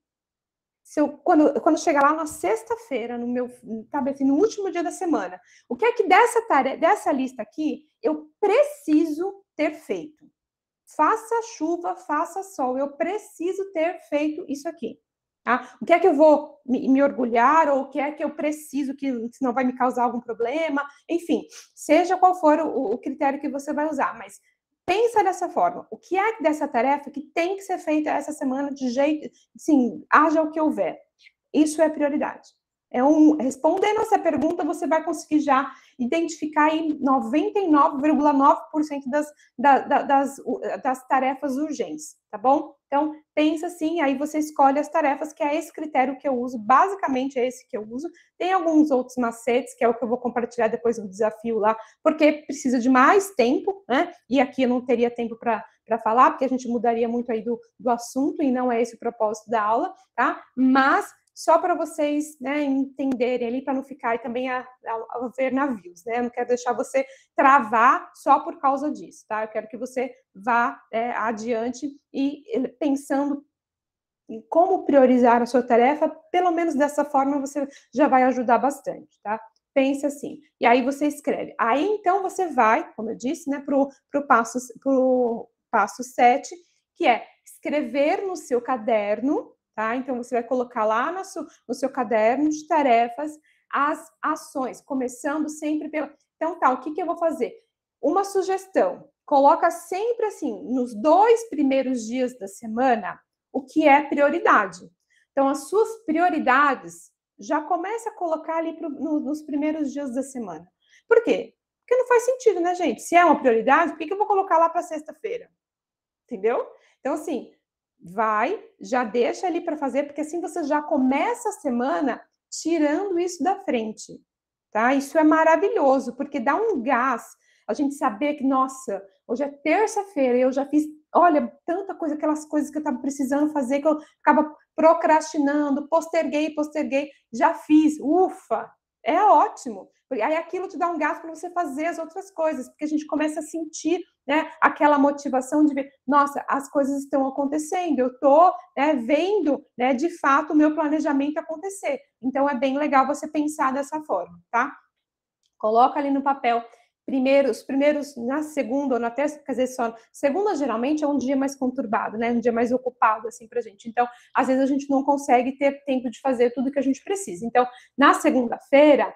quando chegar lá na sexta-feira, no último dia da semana, o que é que dessa lista aqui eu preciso ter feito? Faça chuva, faça sol, eu preciso ter feito isso aqui. Tá? O que é que eu vou me orgulhar, ou o que é que eu preciso, que senão vai me causar algum problema? Enfim, seja qual for o critério que você vai usar, mas pensa dessa forma: o que é dessa tarefa que tem que ser feita essa semana de jeito, sim, haja o que houver. Isso é prioridade. Respondendo essa pergunta, você vai conseguir já identificar aí 99,9% das tarefas urgentes, tá bom? Então, pensa assim, aí você escolhe as tarefas, que é esse critério que eu uso, basicamente é esse que eu uso. Tem alguns outros macetes, que é o que eu vou compartilhar depois do desafio lá, porque precisa de mais tempo, né? E aqui eu não teria tempo para falar, porque a gente mudaria muito aí do assunto, e não é esse o propósito da aula, tá? Mas só para vocês, né, entenderem ali, para não ficar também a ver navios, né? Eu não quero deixar você travar só por causa disso, tá? Eu quero que você vá adiante e pensando em como priorizar a sua tarefa. Pelo menos dessa forma você já vai ajudar bastante, tá? Pense assim. E aí você escreve. Aí, então, você vai, como eu disse, né, pro passo 7, que é escrever no seu caderno, tá? Então, você vai colocar lá no seu caderno de tarefas as ações, começando sempre pela... Então, tá, o que eu vou fazer? Uma sugestão: coloca sempre assim, nos 2 primeiros dias da semana, o que é prioridade. Então, as suas prioridades já começa a colocar ali nos primeiros dias da semana. Por quê? Porque não faz sentido, né, gente? Se é uma prioridade, por que eu vou colocar lá para sexta-feira? Entendeu? Então, assim, vai, já deixa ali para fazer, porque assim você já começa a semana tirando isso da frente, tá? Isso é maravilhoso, porque dá um gás a gente saber que, nossa, hoje é terça-feira e eu já fiz, olha, tanta coisa, aquelas coisas que eu estava precisando fazer, que eu ficava procrastinando, posterguei, já fiz, ufa, é ótimo. Aí aquilo te dá um gás para você fazer as outras coisas, porque a gente começa a sentir, né, aquela motivação de ver, nossa, as coisas estão acontecendo, eu estou, né, vendo, né, de fato o meu planejamento acontecer. Então é bem legal você pensar dessa forma, tá? Coloca ali no papel. Os primeiros, na segunda ou na terça, quer dizer, só segunda geralmente é um dia mais conturbado, né? Um dia mais ocupado, assim, pra gente. Então, às vezes a gente não consegue ter tempo de fazer tudo que a gente precisa. Então, na segunda-feira,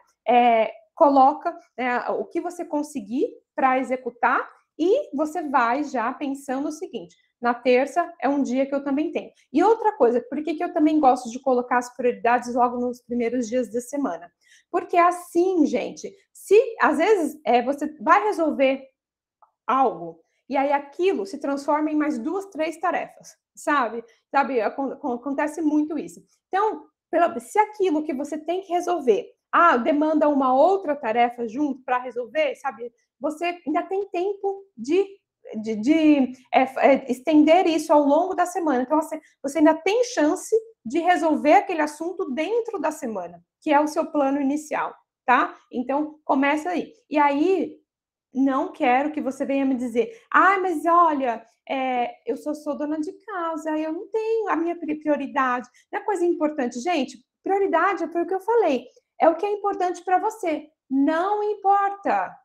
coloca, né, o que você conseguir para executar e você vai já pensando o seguinte: na terça é um dia que eu também tenho. E outra coisa, por que eu também gosto de colocar as prioridades logo nos primeiros dias da semana? Porque assim, gente, se às vezes você vai resolver algo e aí aquilo se transforma em mais 2, 3 tarefas, sabe? Acontece muito isso. Então, se aquilo que você tem que resolver, demanda uma outra tarefa junto para resolver, sabe? Você ainda tem tempo de estender isso ao longo da semana. Então, você ainda tem chance de resolver aquele assunto dentro da semana, que é o seu plano inicial, tá? Então, começa aí. E aí, não quero que você venha me dizer, mas olha, eu sou dona de casa, eu não tenho a minha prioridade. Não é coisa importante. Gente, prioridade é o que eu falei, é o que é importante para você. Não importa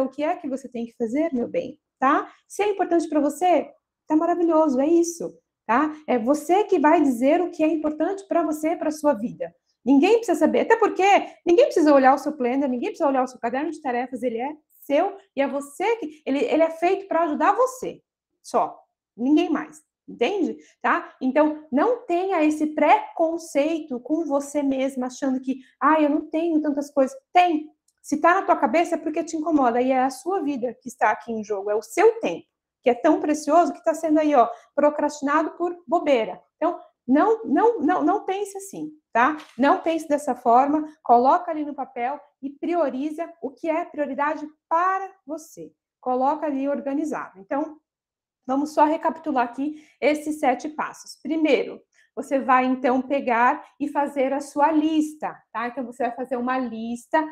o que é que você tem que fazer, meu bem, tá? Se é importante para você, tá maravilhoso, é isso, tá? É você que vai dizer o que é importante para você, para sua vida. Ninguém precisa saber, até porque ninguém precisa olhar o seu planner, ninguém precisa olhar o seu caderno de tarefas, ele é seu e é você que ele é feito para ajudar você, só, ninguém mais. Entende? Tá? Então, não tenha esse preconceito com você mesma, achando que, eu não tenho tantas coisas. Tem. Se tá na tua cabeça é porque te incomoda e é a sua vida que está aqui em jogo, é o seu tempo, que é tão precioso que está sendo aí, procrastinado por bobeira. Então, não pense assim, tá? Não pense dessa forma, coloca ali no papel e prioriza o que é prioridade para você. Coloca ali organizado. Então, vamos só recapitular aqui esses 7 passos. Primeiro, você vai, então, pegar e fazer a sua lista, tá? Então, você vai fazer uma lista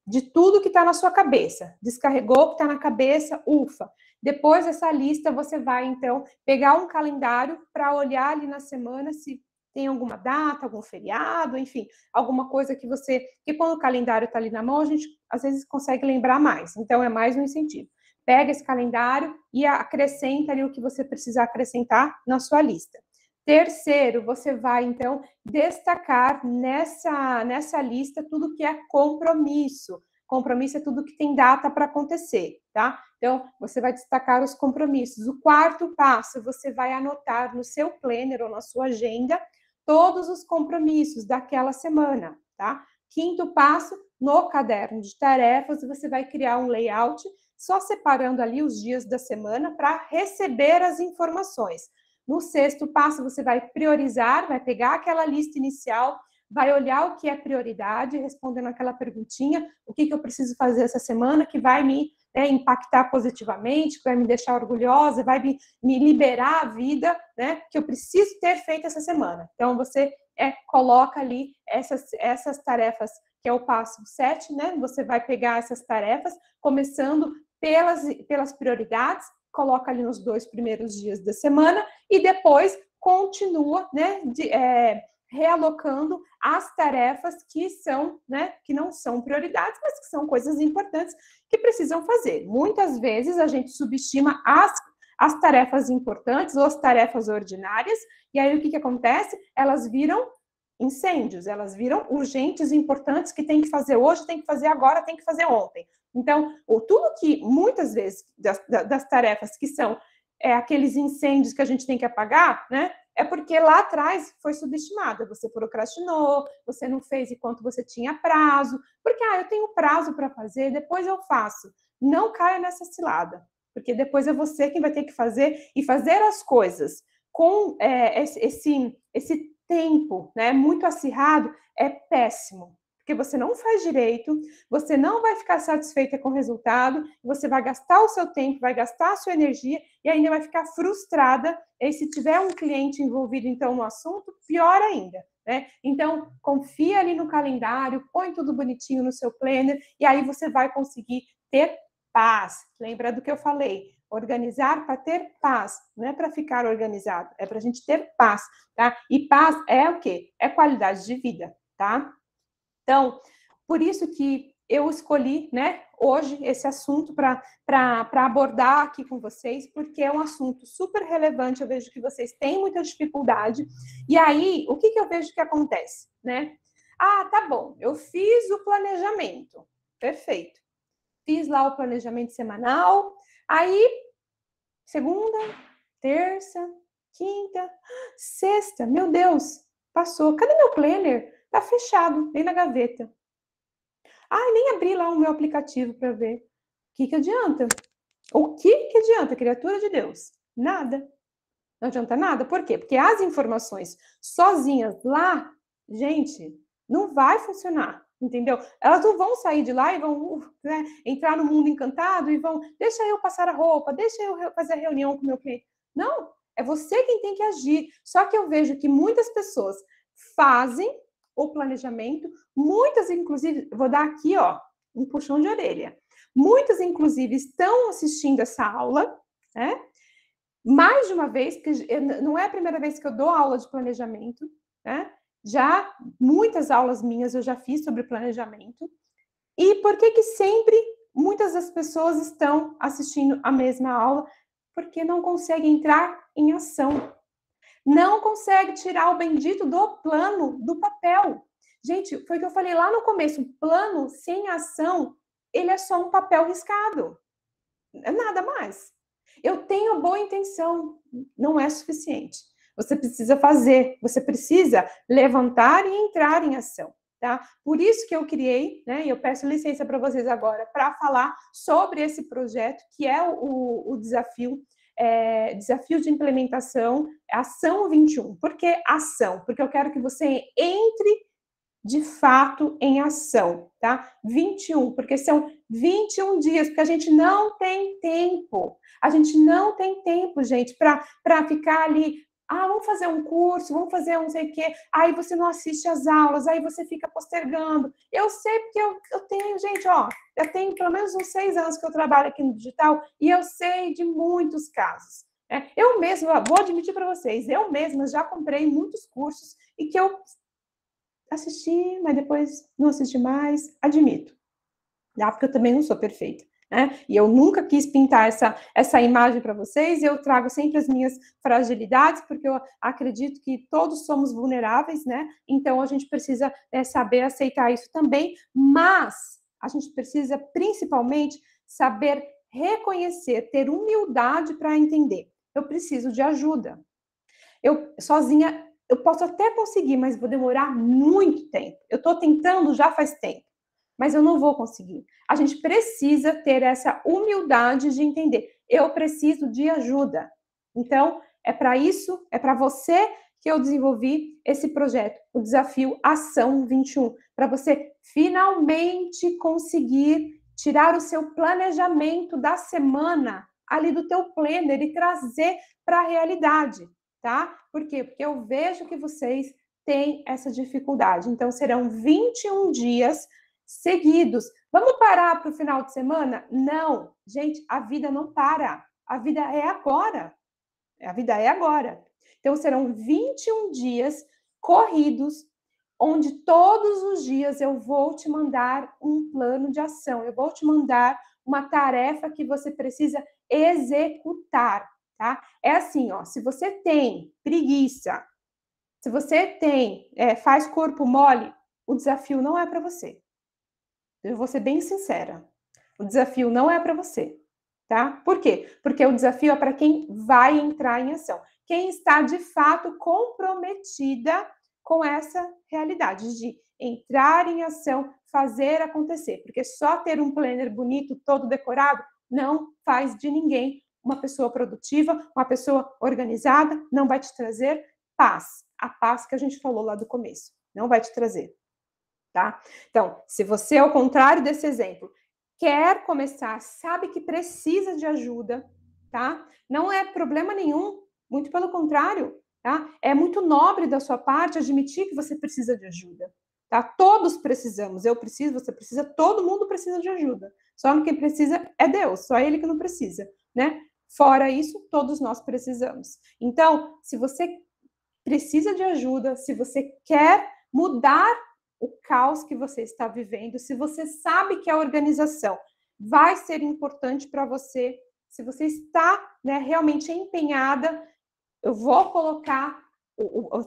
de tudo que está na sua cabeça. Descarregou o que está na cabeça, ufa. Depois dessa lista, você vai, então, pegar um calendário para olhar ali na semana se tem alguma data, algum feriado, enfim, alguma coisa que quando o calendário está ali na mão, a gente, às vezes, consegue lembrar mais. Então, é mais um incentivo. Pega esse calendário e acrescenta ali o que você precisa acrescentar na sua lista. Terceiro, você vai, então, destacar nessa lista tudo que é compromisso. Compromisso é tudo que tem data para acontecer, tá? Então, você vai destacar os compromissos. O quarto passo, você vai anotar no seu planner ou na sua agenda todos os compromissos daquela semana, tá? Quinto passo, no caderno de tarefas, você vai criar um layout só separando ali os dias da semana para receber as informações. No sexto passo, você vai priorizar, vai pegar aquela lista inicial, vai olhar o que é prioridade, respondendo aquela perguntinha, o que eu preciso fazer essa semana que vai me impactar positivamente, que vai me deixar orgulhosa, vai me liberar a vida, né, que eu preciso ter feito essa semana. Então, você coloca ali essas tarefas, que é o passo 7, né? Você vai pegar essas tarefas, começando pelas prioridades, coloca ali nos 2 primeiros dias da semana e depois continua, né, realocando as tarefas que são, né, que não são prioridades, mas que são coisas importantes que precisam fazer. Muitas vezes a gente subestima as tarefas importantes ou as tarefas ordinárias, e aí o que acontece? Elas viram incêndios, elas viram urgentes e importantes que tem que fazer hoje, tem que fazer agora, tem que fazer ontem. Então, tudo que, muitas vezes, das tarefas que são aqueles incêndios que a gente tem que apagar, né? É porque lá atrás foi subestimada. Você procrastinou, você não fez enquanto você tinha prazo. Porque, eu tenho prazo para fazer, depois eu faço. Não caia nessa cilada. Porque depois é você quem vai ter que fazer e fazer as coisas com esse tempo, né, muito acirrado, é péssimo. Porque você não faz direito, você não vai ficar satisfeita com o resultado, você vai gastar o seu tempo, vai gastar a sua energia e ainda vai ficar frustrada. E se tiver um cliente envolvido, então, no assunto, pior ainda, né? Então, confia ali no calendário, põe tudo bonitinho no seu planner e aí você vai conseguir ter paz. Lembra do que eu falei? Organizar para ter paz, não é para ficar organizado, é para a gente ter paz, tá? E paz é o quê? É qualidade de vida, tá? Então, por isso que eu escolhi, né, hoje esse assunto para abordar aqui com vocês, porque é um assunto super relevante. Eu vejo que vocês têm muita dificuldade. E aí, o que eu vejo que acontece, né? Tá bom, eu fiz o planejamento, perfeito. Fiz lá o planejamento semanal, aí segunda, terça, quinta, sexta, meu Deus, passou. Cadê meu planner? Tá fechado, nem na gaveta. Nem abri lá o meu aplicativo para ver. O que adianta? O que adianta, criatura de Deus? Nada. Não adianta nada. Por quê? Porque as informações sozinhas lá, gente, não vai funcionar, entendeu? Elas não vão sair de lá e vão, né, entrar no mundo encantado e vão, deixa eu passar a roupa, deixa eu fazer a reunião com o meu cliente. Não, é você quem tem que agir. Só que eu vejo que muitas pessoas fazem o planejamento, muitas, inclusive, vou dar aqui, ó, um puxão de orelha. Muitas, inclusive, estão assistindo essa aula, né? Mais de uma vez, porque não é a primeira vez que eu dou aula de planejamento, né? Já muitas aulas minhas eu já fiz sobre planejamento. E por que sempre muitas das pessoas estão assistindo a mesma aula? Porque não conseguem entrar em ação. Não consegue tirar o bendito do plano do papel. Gente, foi o que eu falei lá no começo. Plano sem ação, ele é só um papel riscado. É nada mais. Eu tenho boa intenção, não é suficiente. Você precisa fazer, você precisa levantar e entrar em ação, tá? Por isso que eu criei, né? E eu peço licença para vocês agora para falar sobre esse projeto, que é o desafio. Desafio de implementação, ação 21. Por que ação? Porque eu quero que você entre de fato em ação, tá? 21, porque são 21 dias, porque a gente não tem tempo. A gente não tem tempo, gente, para ficar ali. Vamos fazer um curso, vamos fazer um não sei o quê. Aí você não assiste às aulas, aí você fica postergando. Eu sei porque eu tenho, gente, ó, eu tenho pelo menos uns 6 anos que eu trabalho aqui no digital e eu sei de muitos casos. Eu mesma, vou admitir para vocês, eu mesma já comprei muitos cursos e que eu assisti, mas depois não assisti mais, admito. Porque eu também não sou perfeita, né? E eu nunca quis pintar essa imagem para vocês, eu trago sempre as minhas fragilidades, porque eu acredito que todos somos vulneráveis, né? Então, a gente precisa saber aceitar isso também, mas a gente precisa, principalmente, saber reconhecer, ter humildade para entender. Eu preciso de ajuda. Eu, sozinha, eu posso até conseguir, mas vou demorar muito tempo. Eu estou tentando já faz tempo, mas eu não vou conseguir. A gente precisa ter essa humildade de entender. Eu preciso de ajuda. Então, é para isso, é para você que eu desenvolvi esse projeto, o Desafio Ação 21, para você finalmente conseguir tirar o seu planejamento da semana ali do teu planner e trazer para a realidade. Tá? Por quê? Porque eu vejo que vocês têm essa dificuldade. Então, serão 21 dias seguidos. Vamos parar para o final de semana? Não. Gente, a vida não para. A vida é agora. A vida é agora. Então, serão 21 dias corridos, onde todos os dias eu vou te mandar um plano de ação. Eu vou te mandar uma tarefa que você precisa executar. Tá? É assim, ó, se você tem preguiça, se você tem, faz corpo mole, o desafio não é para você. Eu vou ser bem sincera. O desafio não é para você, tá? Por quê? Porque o desafio é para quem vai entrar em ação. quem está de fato comprometida com essa realidade de entrar em ação, fazer acontecer, porque só ter um planner bonito, todo decorado, não faz de ninguém uma pessoa produtiva, uma pessoa organizada, não vai te trazer paz, a paz que a gente falou lá do começo, não vai te trazer, tá? Então, se você, ao contrário desse exemplo, quer começar, sabe que precisa de ajuda, tá? Não é problema nenhum, muito pelo contrário, tá? É muito nobre da sua parte admitir que você precisa de ajuda, tá? Todos precisamos, eu preciso, você precisa, todo mundo precisa de ajuda. Só quem precisa é Deus, só ele que não precisa, né? Fora isso, todos nós precisamos. Então, se você precisa de ajuda, se você quer mudar o caos que você está vivendo, se você sabe que a organização vai ser importante para você, se você está, né, realmente empenhada, eu vou colocar,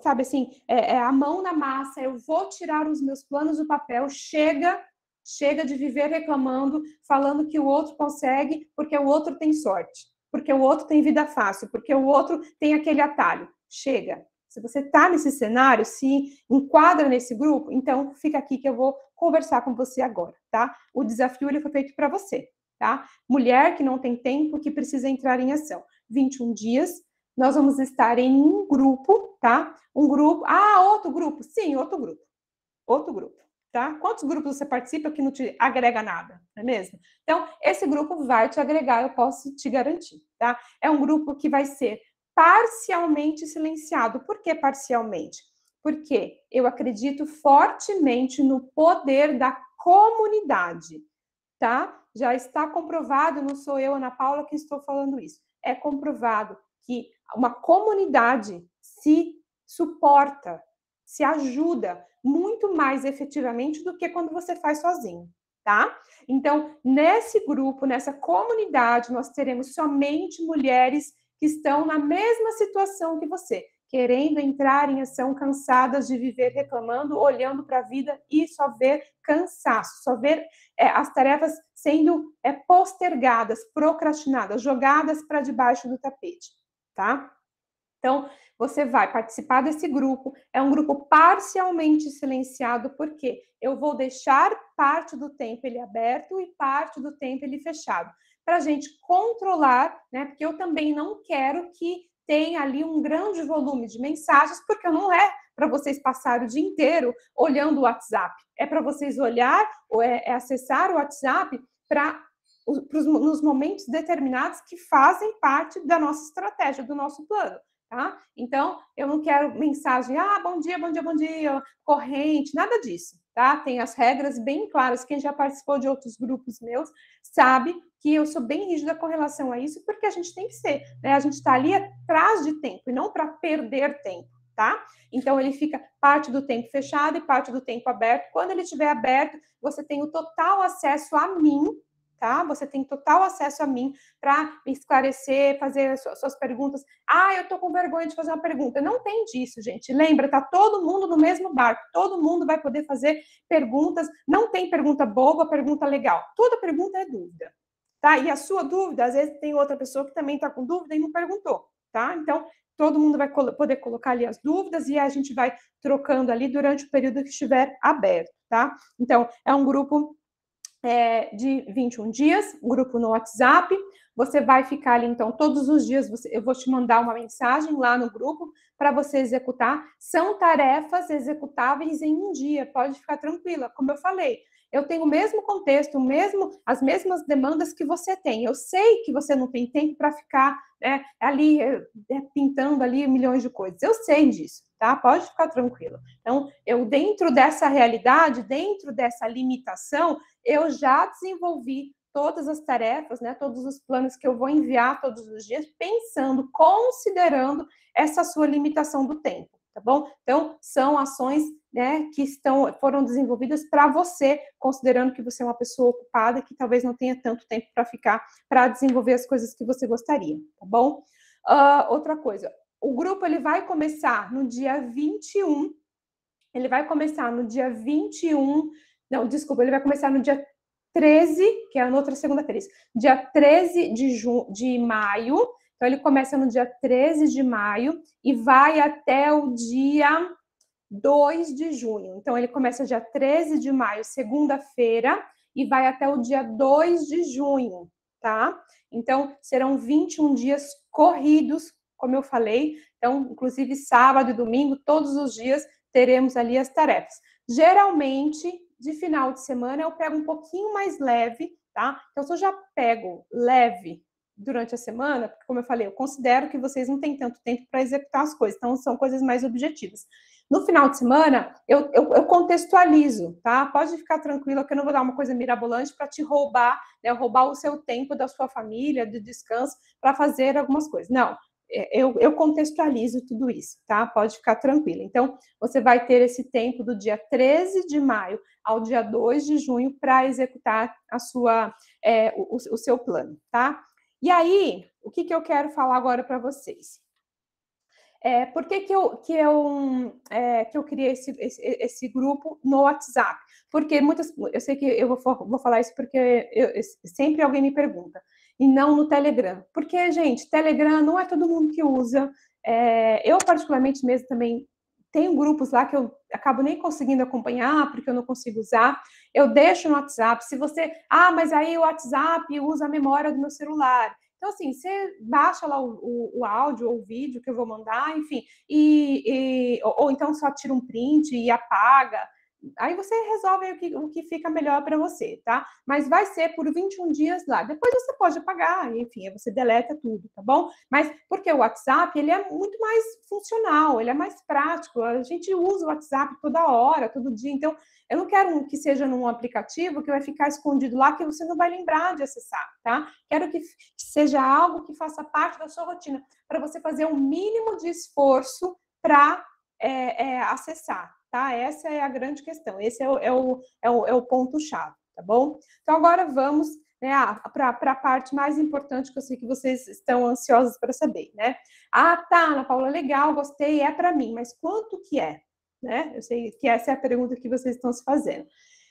sabe assim, a mão na massa, eu vou tirar os meus planos do papel, chega de viver reclamando, falando que o outro consegue, porque o outro tem sorte, porque o outro tem vida fácil, porque o outro tem aquele atalho. Chega. Se você está nesse cenário, se enquadra nesse grupo, então fica aqui que eu vou conversar com você agora, tá? O desafio ele foi feito para você, tá? Mulher que não tem tempo, que precisa entrar em ação. 21 dias, nós vamos estar em um grupo, tá? Um grupo, outro grupo, sim, outro grupo, tá? Quantos grupos você participa que não te agrega nada, não é mesmo? Então, esse grupo vai te agregar, eu posso te garantir, tá? É um grupo que vai ser parcialmente silenciado. Por que parcialmente? Porque eu acredito fortemente no poder da comunidade, tá? Já está comprovado, não sou eu, Ana Paula, que estou falando isso. É comprovado que uma comunidade se suporta, se ajuda muito mais efetivamente do que quando você faz sozinho, tá? Então, nesse grupo, nessa comunidade, nós teremos somente mulheres que estão na mesma situação que você, querendo entrar em ação, cansadas de viver reclamando, olhando para a vida e só ver cansaço, só ver as tarefas sendo postergadas, procrastinadas, jogadas para debaixo do tapete, tá? Então, você vai participar desse grupo, é um grupo parcialmente silenciado, porque eu vou deixar parte do tempo ele aberto e parte do tempo ele fechado, para a gente controlar, né? Porque eu também não quero que tenha ali um grande volume de mensagens, porque não é para vocês passarem o dia inteiro olhando o WhatsApp, é para vocês olhar ou acessar o WhatsApp nos momentos determinados que fazem parte da nossa estratégia, do nosso plano. Tá? Então, eu não quero mensagem, bom dia, bom dia, bom dia, corrente, nada disso, tá? Tem as regras bem claras. Quem já participou de outros grupos meus sabe que eu sou bem rígida com relação a isso, porque a gente tem que ser, né? A gente está ali atrás de tempo e não para perder tempo, tá? Então, ele fica parte do tempo fechado e parte do tempo aberto. Quando ele estiver aberto, você tem o total acesso a mim, tá? Você tem total acesso a mim para esclarecer, fazer suas perguntas. Eu tô com vergonha de fazer uma pergunta. Não tem disso, gente. Lembra, tá todo mundo no mesmo barco. Todo mundo vai poder fazer perguntas. Não tem pergunta boba, pergunta legal. Toda pergunta é dúvida, tá? E a sua dúvida, às vezes tem outra pessoa que também tá com dúvida e não perguntou, tá? Então, todo mundo vai poder colocar ali as dúvidas e a gente vai trocando ali durante o período que estiver aberto, tá? Então, é um grupo de 21 dias, um grupo no WhatsApp. Você vai ficar ali, então, todos os dias, eu vou te mandar uma mensagem lá no grupo para você executar. São tarefas executáveis em um dia, pode ficar tranquila. Como eu falei, eu tenho o mesmo contexto, as mesmas demandas que você tem. Eu sei que você não tem tempo para ficar ali pintando ali milhões de coisas. Eu sei disso, tá? Pode ficar tranquila. Então, eu dentro dessa realidade, dentro dessa limitação, eu já desenvolvi todas as tarefas, né, todos os planos que eu vou enviar todos os dias, pensando, considerando essa sua limitação do tempo, tá bom? Então, são ações, né, que foram desenvolvidas para você, considerando que você é uma pessoa ocupada, que talvez não tenha tanto tempo para ficar, para desenvolver as coisas que você gostaria, tá bom? Outra coisa, o grupo ele vai começar no dia 21, ele vai começar no dia 21, não, desculpa, ele vai começar no dia 13, que é a outra segunda-feira, dia 13 de maio. Então, ele começa no dia 13 de maio e vai até o dia 2 de junho. Então, ele começa dia 13 de maio, segunda-feira, e vai até o dia 2 de junho, tá? Então, serão 21 dias corridos, como eu falei. Então, inclusive, sábado e domingo, todos os dias, teremos ali as tarefas. Geralmente, de final de semana, eu pego um pouquinho mais leve, tá? Então, se eu já pego leve durante a semana, porque, como eu falei, eu considero que vocês não têm tanto tempo para executar as coisas, então são coisas mais objetivas. No final de semana, eu contextualizo, tá? Pode ficar tranquila que eu não vou dar uma coisa mirabolante para te roubar, né? Roubar o seu tempo da sua família, de descanso, para fazer algumas coisas. Não, eu contextualizo tudo isso, tá? Pode ficar tranquila. Então, você vai ter esse tempo do dia 13 de maio ao dia 2 de junho para executar o seu plano, tá? E aí, o que eu quero falar agora para vocês? Por que eu criei esse grupo no WhatsApp? Porque eu sei que eu vou falar isso porque sempre alguém me pergunta, e não no Telegram. Porque, gente, Telegram não é todo mundo que usa. Eu, particularmente, mesmo também tenho grupos lá que eu acabo nem conseguindo acompanhar, porque eu não consigo usar. Eu deixo no WhatsApp. Se você... mas aí o WhatsApp usa a memória do meu celular. Então, assim, você baixa lá o áudio ou o vídeo que eu vou mandar, enfim, ou então só tira um print e apaga. Aí você resolve o que fica melhor para você, tá? Mas vai ser por 21 dias lá. Depois você pode apagar, enfim, aí você deleta tudo, tá bom? Mas porque o WhatsApp, ele é muito mais funcional, ele é mais prático. A gente usa o WhatsApp toda hora, todo dia. Então, eu não quero que seja num aplicativo que vai ficar escondido lá, que você não vai lembrar de acessar, tá? Quero que seja algo que faça parte da sua rotina, para você fazer o mínimo de esforço para acessar, tá? Essa é a grande questão, esse é o ponto-chave, tá bom? Então, agora vamos, né, para a parte mais importante que eu sei que vocês estão ansiosos para saber, né? Tá, Ana Paula, legal, gostei, é para mim, mas quanto que é? Né? Eu sei que essa é a pergunta que vocês estão se fazendo.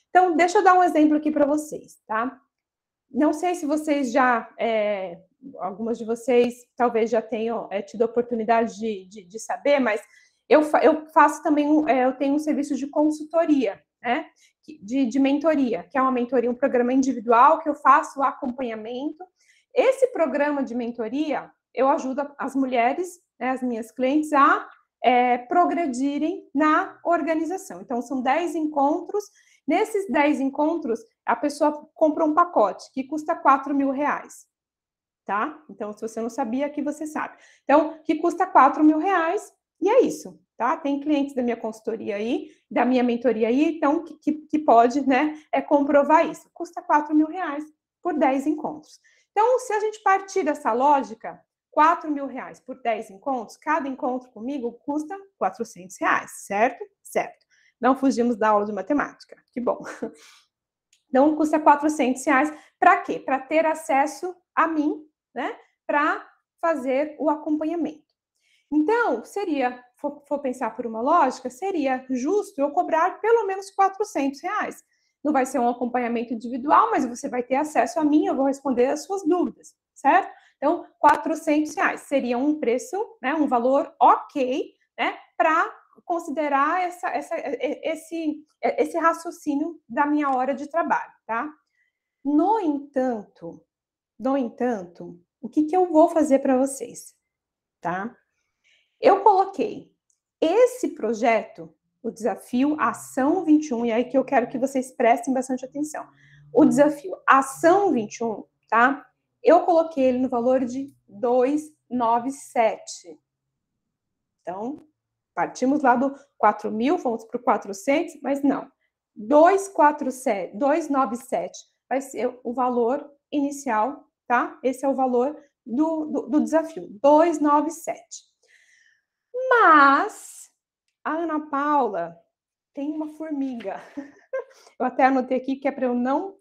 Então, deixa eu dar um exemplo aqui para vocês, tá? Não sei se vocês já, algumas de vocês talvez já tenham tido a oportunidade de saber, mas eu faço também, eu tenho um serviço de consultoria, né? De mentoria, que é uma mentoria, um programa individual que eu faço o acompanhamento. Esse programa de mentoria, eu ajudo as mulheres, né, as minhas clientes, a progredirem na organização. Então, são 10 encontros. Nesses 10 encontros, a pessoa compra um pacote que custa R$4.000, tá? Então, se você não sabia, aqui você sabe. Então, que custa R$4.000, e é isso, tá? Tem clientes da minha consultoria aí, da minha mentoria aí, então, que pode, né, comprovar isso. Custa R$4.000 por 10 encontros. Então, se a gente partir dessa lógica, R$4.000 por 10 encontros, cada encontro comigo custa R$400, certo? Certo. Não fugimos da aula de matemática, que bom. Então, custa R$400. Para quê? Para ter acesso a mim, né? Para fazer o acompanhamento. Então, for pensar por uma lógica, seria justo eu cobrar pelo menos R$400. Não vai ser um acompanhamento individual, mas você vai ter acesso a mim, eu vou responder as suas dúvidas, certo? Então, R$400 seria um preço, né, um valor ok, né, para considerar esse raciocínio da minha hora de trabalho, tá? No entanto, o que eu vou fazer para vocês, tá? Eu coloquei esse projeto, o desafio Ação 21, e aí que eu quero que vocês prestem bastante atenção. O desafio Ação 21, tá? Eu coloquei ele no valor de 297. Então, partimos lá do 4.000, fomos para o 400, mas não. 297 vai ser o valor inicial, tá? Esse é o valor do desafio, 297. Mas a Ana Paula tem uma formiga. Eu até anotei aqui que é para eu não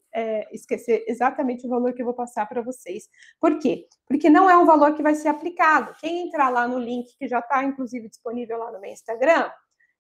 esquecer exatamente o valor que eu vou passar para vocês. Por quê? Porque não é um valor que vai ser aplicado. Quem entrar lá no link, que já está, inclusive, disponível lá no meu Instagram,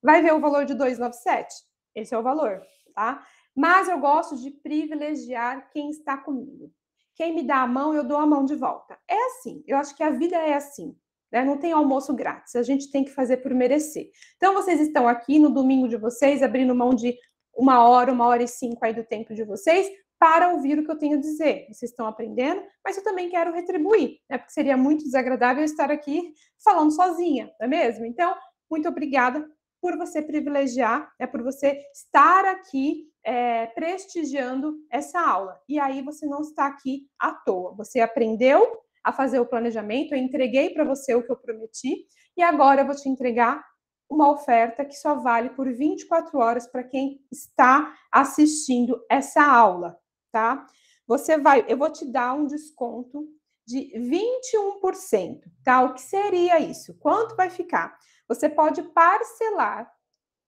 vai ver o valor de 297. Esse é o valor, tá? Mas eu gosto de privilegiar quem está comigo. quem me dá a mão, eu dou a mão de volta. É assim, eu acho que a vida é assim, né? Não tem almoço grátis, a gente tem que fazer por merecer. Então, vocês estão aqui no domingo de vocês, abrindo mão de 1 hora e 5 aí do tempo de vocês, para ouvir o que eu tenho a dizer. Vocês estão aprendendo, mas eu também quero retribuir, né? Porque seria muito desagradável estar aqui falando sozinha, não é mesmo? Então, muito obrigada por você privilegiar, por você estar aqui prestigiando essa aula. E aí você não está aqui à toa. Você aprendeu a fazer o planejamento, eu entreguei para você o que eu prometi, e agora eu vou te entregar uma oferta que só vale por 24 horas para quem está assistindo essa aula, tá? Eu vou te dar um desconto de 21%, tá? O que seria isso? Quanto vai ficar? Você pode parcelar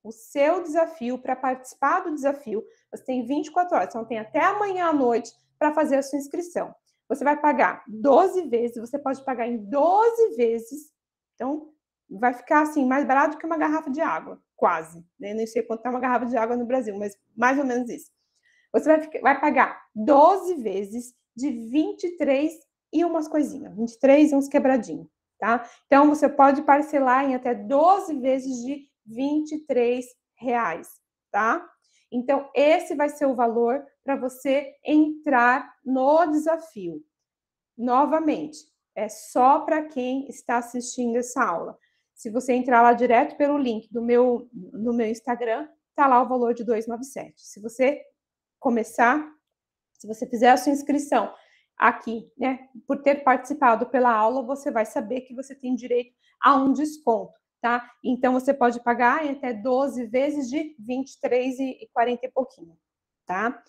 o seu desafio. Para participar do desafio, você tem 24 horas, então tem até amanhã à noite para fazer a sua inscrição. Você vai pagar 12 vezes, você pode pagar em 12 vezes, então vai ficar assim, mais barato que uma garrafa de água, quase. Né? Nem sei quanto é uma garrafa de água no Brasil, mas mais ou menos isso. Você vai pagar 12 vezes de 23 e umas coisinhas, 23 e uns quebradinhos, tá? Então, você pode parcelar em até 12 vezes de R$23, tá? Então, esse vai ser o valor para você entrar no desafio. Novamente, é só para quem está assistindo essa aula. Se você entrar lá direto pelo link no meu Instagram, tá lá o valor de R$297. Se você começar, se você fizer a sua inscrição aqui, né, por ter participado pela aula, você vai saber que você tem direito a um desconto, tá? Então, você pode pagar em até 12 vezes de 23,40 e pouquinho, tá?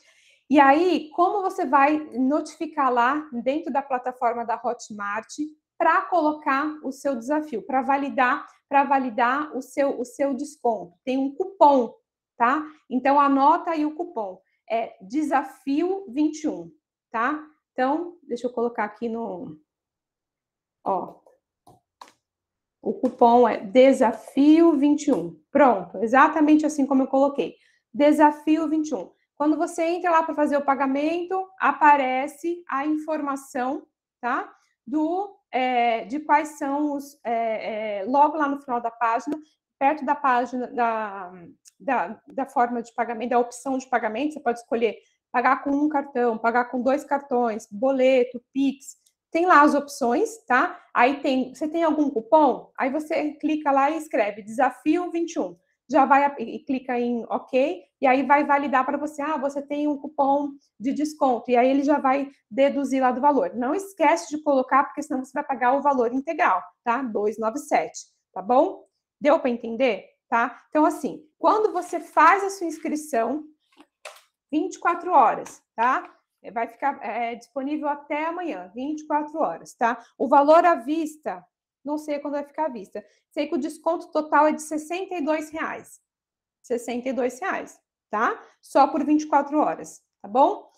E aí, como você vai notificar lá dentro da plataforma da Hotmart para colocar o seu desafio, para validar o seu desconto? Tem um cupom, tá? Então, anota aí o cupom. É desafio 21, tá? Então, deixa eu colocar aqui no... Ó, o cupom é desafio 21. Pronto, exatamente assim como eu coloquei. Desafio 21. Quando você entra lá para fazer o pagamento, aparece a informação, tá? De quais são os... logo lá no final da página, perto da página da forma de pagamento, da opção de pagamento, você pode escolher pagar com um cartão, pagar com 2 cartões, boleto, Pix, tem lá as opções, tá? Aí você tem algum cupom? Aí você clica lá e escreve desafio 21. Já vai e clica em OK, e aí vai validar para você, você tem um cupom de desconto, e aí ele já vai deduzir lá do valor. Não esquece de colocar, porque senão você vai pagar o valor integral, tá? 297, tá bom? Deu para entender? Tá? Então, assim, quando você faz a sua inscrição, 24 horas, tá? Vai ficar disponível até amanhã, 24 horas, tá? O valor à vista, não sei quando vai ficar à vista. Sei que o desconto total é de R$62. R$62, tá? Só por 24 horas, tá bom?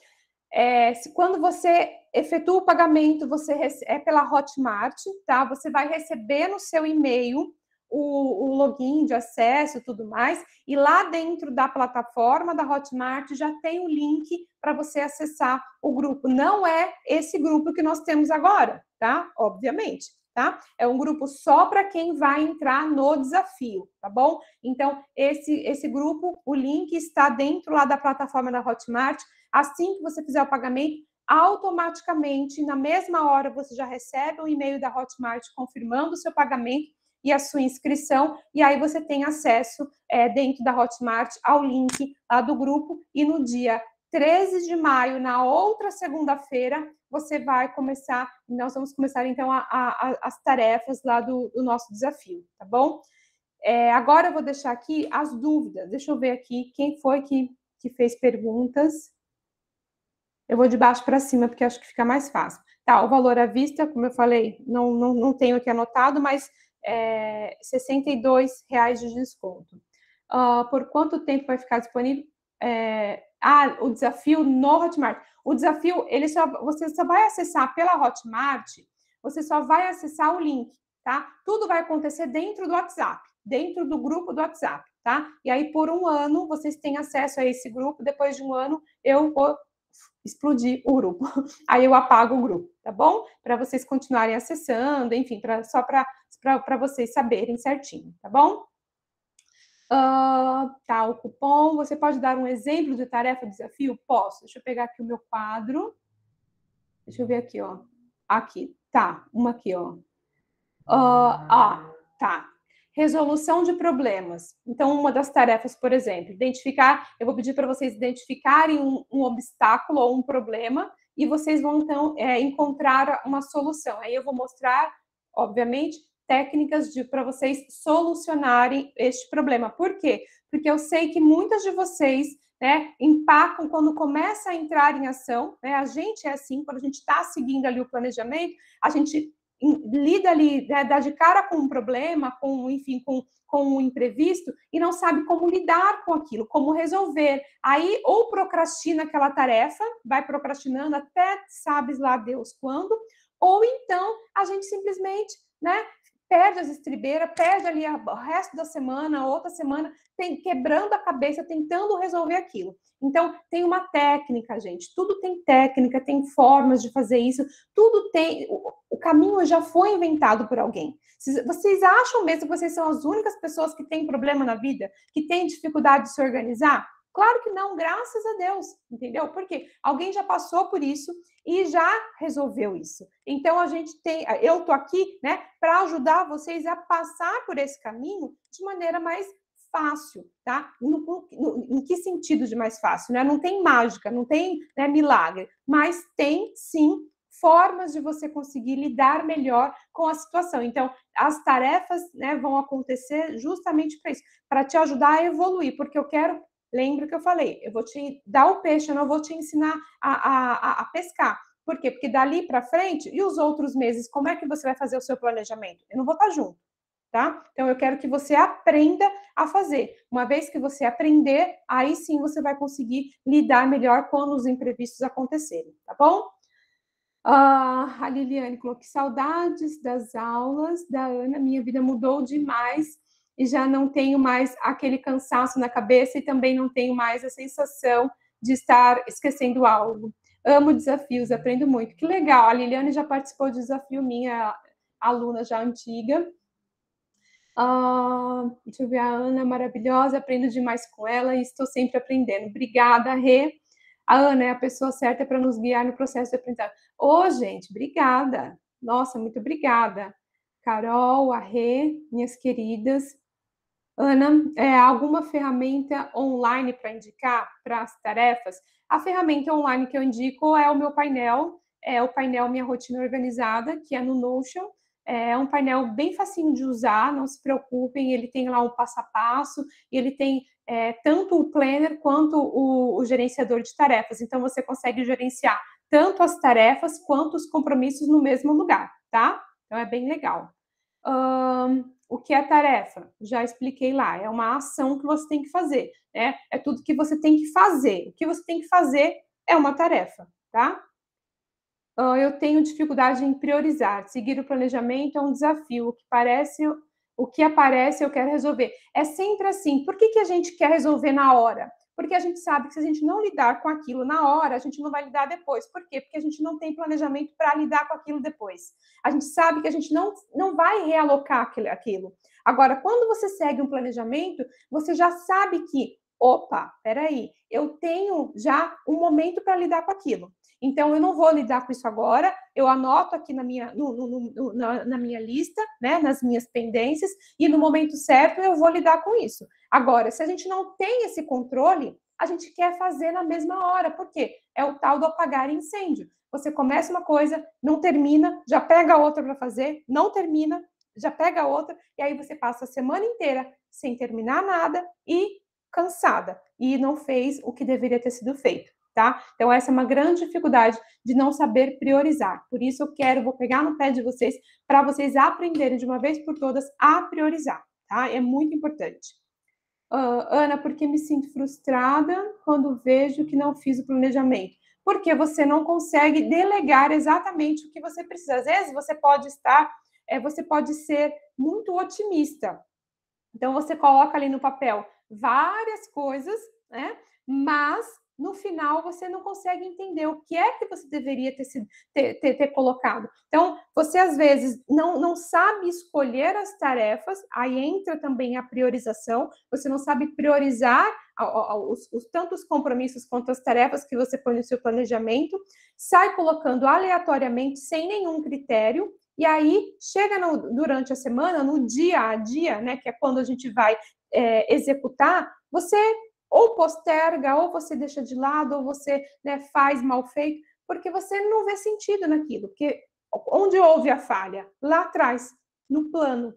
Quando você efetua o pagamento, é pela Hotmart, tá? Você vai receber no seu e-mail o login de acesso e tudo mais, e lá dentro da plataforma da Hotmart já tem o link para você acessar o grupo. Não é esse grupo que nós temos agora, tá? Obviamente, tá? É um grupo só para quem vai entrar no desafio, tá bom? Então, esse grupo, o link está dentro lá da plataforma da Hotmart. Assim que você fizer o pagamento, automaticamente, na mesma hora, você já recebe um e-mail da Hotmart confirmando o seu pagamento e a sua inscrição, e aí você tem acesso dentro da Hotmart ao link lá do grupo, e no dia 13 de maio, na outra segunda-feira, nós vamos começar então as tarefas lá do nosso desafio, tá bom? Agora eu vou deixar aqui as dúvidas, deixa eu ver aqui quem foi que fez perguntas. Eu vou de baixo para cima, porque acho que fica mais fácil. Tá, o valor à vista, como eu falei, não tenho aqui anotado, mas R$62 de desconto. Por quanto tempo vai ficar disponível? O desafio no Hotmart. O desafio, você só vai acessar pela Hotmart, você só vai acessar o link, tá? Tudo vai acontecer dentro do WhatsApp, dentro do grupo do WhatsApp, tá? E aí, por um ano, vocês têm acesso a esse grupo. Depois de um ano, eu vou explodir o grupo. Aí eu apago o grupo, tá bom? Para vocês continuarem acessando, enfim, só para vocês saberem certinho, tá bom? Tá, o cupom. Você pode dar um exemplo de tarefa, desafio? Posso. Deixa eu pegar aqui o meu quadro. Deixa eu ver aqui, ó. Aqui, tá. Uma aqui, ó. Tá. Resolução de problemas. Então, uma das tarefas, por exemplo, identificar. Eu vou pedir para vocês identificarem um obstáculo ou um problema e vocês vão, então, encontrar uma solução. Aí eu vou mostrar, obviamente, técnicas para vocês solucionarem este problema. Por quê? Porque eu sei que muitas de vocês, né, empacam quando começa a entrar em ação, né? A gente é assim, quando a gente está seguindo ali o planejamento, a gente lida ali, né, dá de cara com um problema, enfim, com um imprevisto, e não sabe como lidar com aquilo, como resolver. Aí, ou procrastina aquela tarefa, vai procrastinando até sabe lá Deus quando, ou então a gente simplesmente, né, perde as estribeiras, perde ali o resto da semana, outra semana, quebrando a cabeça, tentando resolver aquilo. Então, tem uma técnica, gente. Tudo tem técnica, tem formas de fazer isso. Tudo tem. O caminho já foi inventado por alguém. Vocês acham mesmo que vocês são as únicas pessoas que têm problema na vida, que têm dificuldade de se organizar? Claro que não, graças a Deus, entendeu? Porque alguém já passou por isso e já resolveu isso. Então eu tô aqui, né, para ajudar vocês a passar por esse caminho de maneira mais fácil, tá? Em que sentido de mais fácil, né? Não tem mágica, não tem, né, milagre, mas tem sim formas de você conseguir lidar melhor com a situação. Então, as tarefas, né, vão acontecer justamente para isso, para te ajudar a evoluir, porque eu quero. Lembra que eu falei, eu vou te dar o peixe, eu não vou te ensinar a pescar. Por quê? Porque dali para frente, e os outros meses, como é que você vai fazer o seu planejamento? Eu não vou estar junto, tá? Então, eu quero que você aprenda a fazer. Uma vez que você aprender, aí sim você vai conseguir lidar melhor quando os imprevistos acontecerem, tá bom? A Liliane colocou que saudades das aulas da Ana, minha vida mudou demais e já não tenho mais aquele cansaço na cabeça e também não tenho mais a sensação de estar esquecendo algo. Amo desafios, aprendo muito. Que legal, a Liliane já participou de desafio, minha aluna já antiga. Deixa eu ver, a Ana, maravilhosa, aprendo demais com ela e estou sempre aprendendo. Obrigada, Rê. A Ana é a pessoa certa para nos guiar no processo de aprendizagem. Ô, gente, obrigada. Nossa, muito obrigada. Carol, a Rê, minhas queridas. Ana, alguma ferramenta online para indicar para as tarefas? A ferramenta online que eu indico é o meu painel, o painel Minha Rotina Organizada, que é no Notion. É um painel bem facinho de usar, não se preocupem, ele tem lá um passo a passo, e ele tem tanto o planner quanto o gerenciador de tarefas. Então, você consegue gerenciar tanto as tarefas quanto os compromissos no mesmo lugar, tá? Então, é bem legal. O que é tarefa? Já expliquei lá, é uma ação que você tem que fazer, né? É tudo que você tem que fazer. O que você tem que fazer é uma tarefa, tá? Eu tenho dificuldade em priorizar. Seguir o planejamento é um desafio. O que aparece eu quero resolver. É sempre assim. Por que a gente quer resolver na hora? Porque a gente sabe que se a gente não lidar com aquilo na hora, a gente não vai lidar depois. Por quê? Porque a gente não tem planejamento para lidar com aquilo depois. A gente sabe que a gente não vai realocar aquilo. Agora, quando você segue um planejamento, você já sabe que, opa, peraí, eu tenho já um momento para lidar com aquilo. Então, eu não vou lidar com isso agora, eu anoto aqui na minha lista, né, nas minhas pendências, e no momento certo eu vou lidar com isso. Agora, se a gente não tem esse controle, a gente quer fazer na mesma hora. Por quê? É o tal do apagar incêndio. Você começa uma coisa, não termina, já pega outra para fazer, não termina, já pega outra, e aí você passa a semana inteira sem terminar nada e cansada, e não fez o que deveria ter sido feito. Tá? Então, essa é uma grande dificuldade de não saber priorizar. Por isso, vou pegar no pé de vocês para vocês aprenderem de uma vez por todas a priorizar, tá? É muito importante. Ana, por que me sinto frustrada quando vejo que não fiz o planejamento? Porque você não consegue delegar exatamente o que você precisa. Às vezes, você pode ser muito otimista. Então, você coloca ali no papel várias coisas, né? Mas no final você não consegue entender o que é que você deveria ter colocado. Então, você às vezes não sabe escolher as tarefas, aí entra também a priorização, você não sabe priorizar tanto os compromissos quanto as tarefas que você põe no seu planejamento, sai colocando aleatoriamente, sem nenhum critério, e aí chega durante a semana, no dia a dia, né, que é quando a gente vai executar, você ou posterga, ou você deixa de lado, ou você, né, faz mal feito, porque você não vê sentido naquilo. Porque onde houve a falha? Lá atrás, no plano,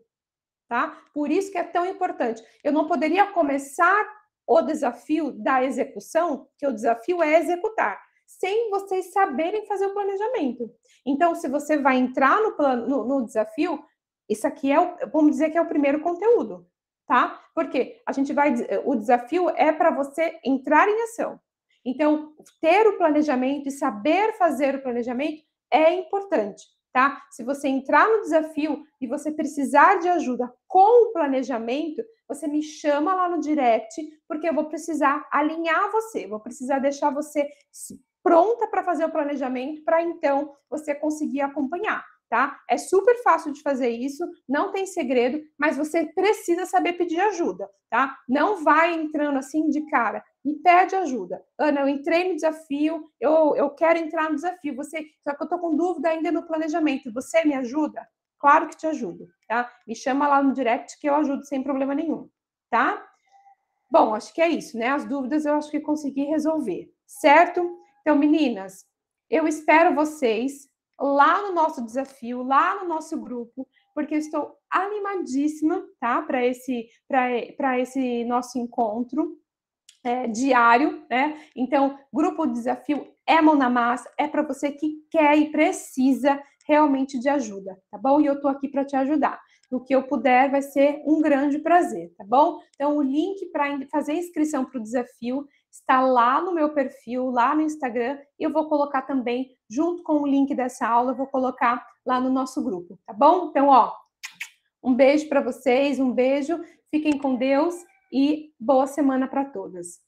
tá? Por isso que é tão importante. Eu não poderia começar o desafio da execução, que o desafio é executar, sem vocês saberem fazer o planejamento. Então, se você vai entrar no desafio, isso aqui vamos dizer que é o primeiro conteúdo, tá? Porque o desafio é para você entrar em ação. Então, ter o planejamento e saber fazer o planejamento é importante, tá? Se você entrar no desafio e você precisar de ajuda com o planejamento, você me chama lá no direct, porque eu vou precisar alinhar você, vou precisar deixar você pronta para fazer o planejamento, para então você conseguir acompanhar, tá? É super fácil de fazer isso, não tem segredo, mas você precisa saber pedir ajuda, tá? Não vai entrando assim de cara, me pede ajuda. Ana, eu entrei no desafio, eu quero entrar no desafio, só que eu tô com dúvida ainda no planejamento, você me ajuda? Claro que te ajudo, tá? Me chama lá no direct que eu ajudo sem problema nenhum, tá? Bom, acho que é isso, né? As dúvidas eu acho que consegui resolver, certo? Então, meninas, eu espero vocês lá no nosso desafio, lá no nosso grupo, porque eu estou animadíssima, tá? Para esse nosso encontro diário, né? Então, grupo de desafio é mão na massa, é para você que quer e precisa realmente de ajuda, tá bom? E eu tô aqui para te ajudar. No que eu puder, vai ser um grande prazer, tá bom? Então, o link para fazer inscrição para o desafio está lá no meu perfil, lá no Instagram, e eu vou colocar também, junto com o link dessa aula, eu vou colocar lá no nosso grupo, tá bom? Então, ó, um beijo para vocês, um beijo, fiquem com Deus e boa semana para todas.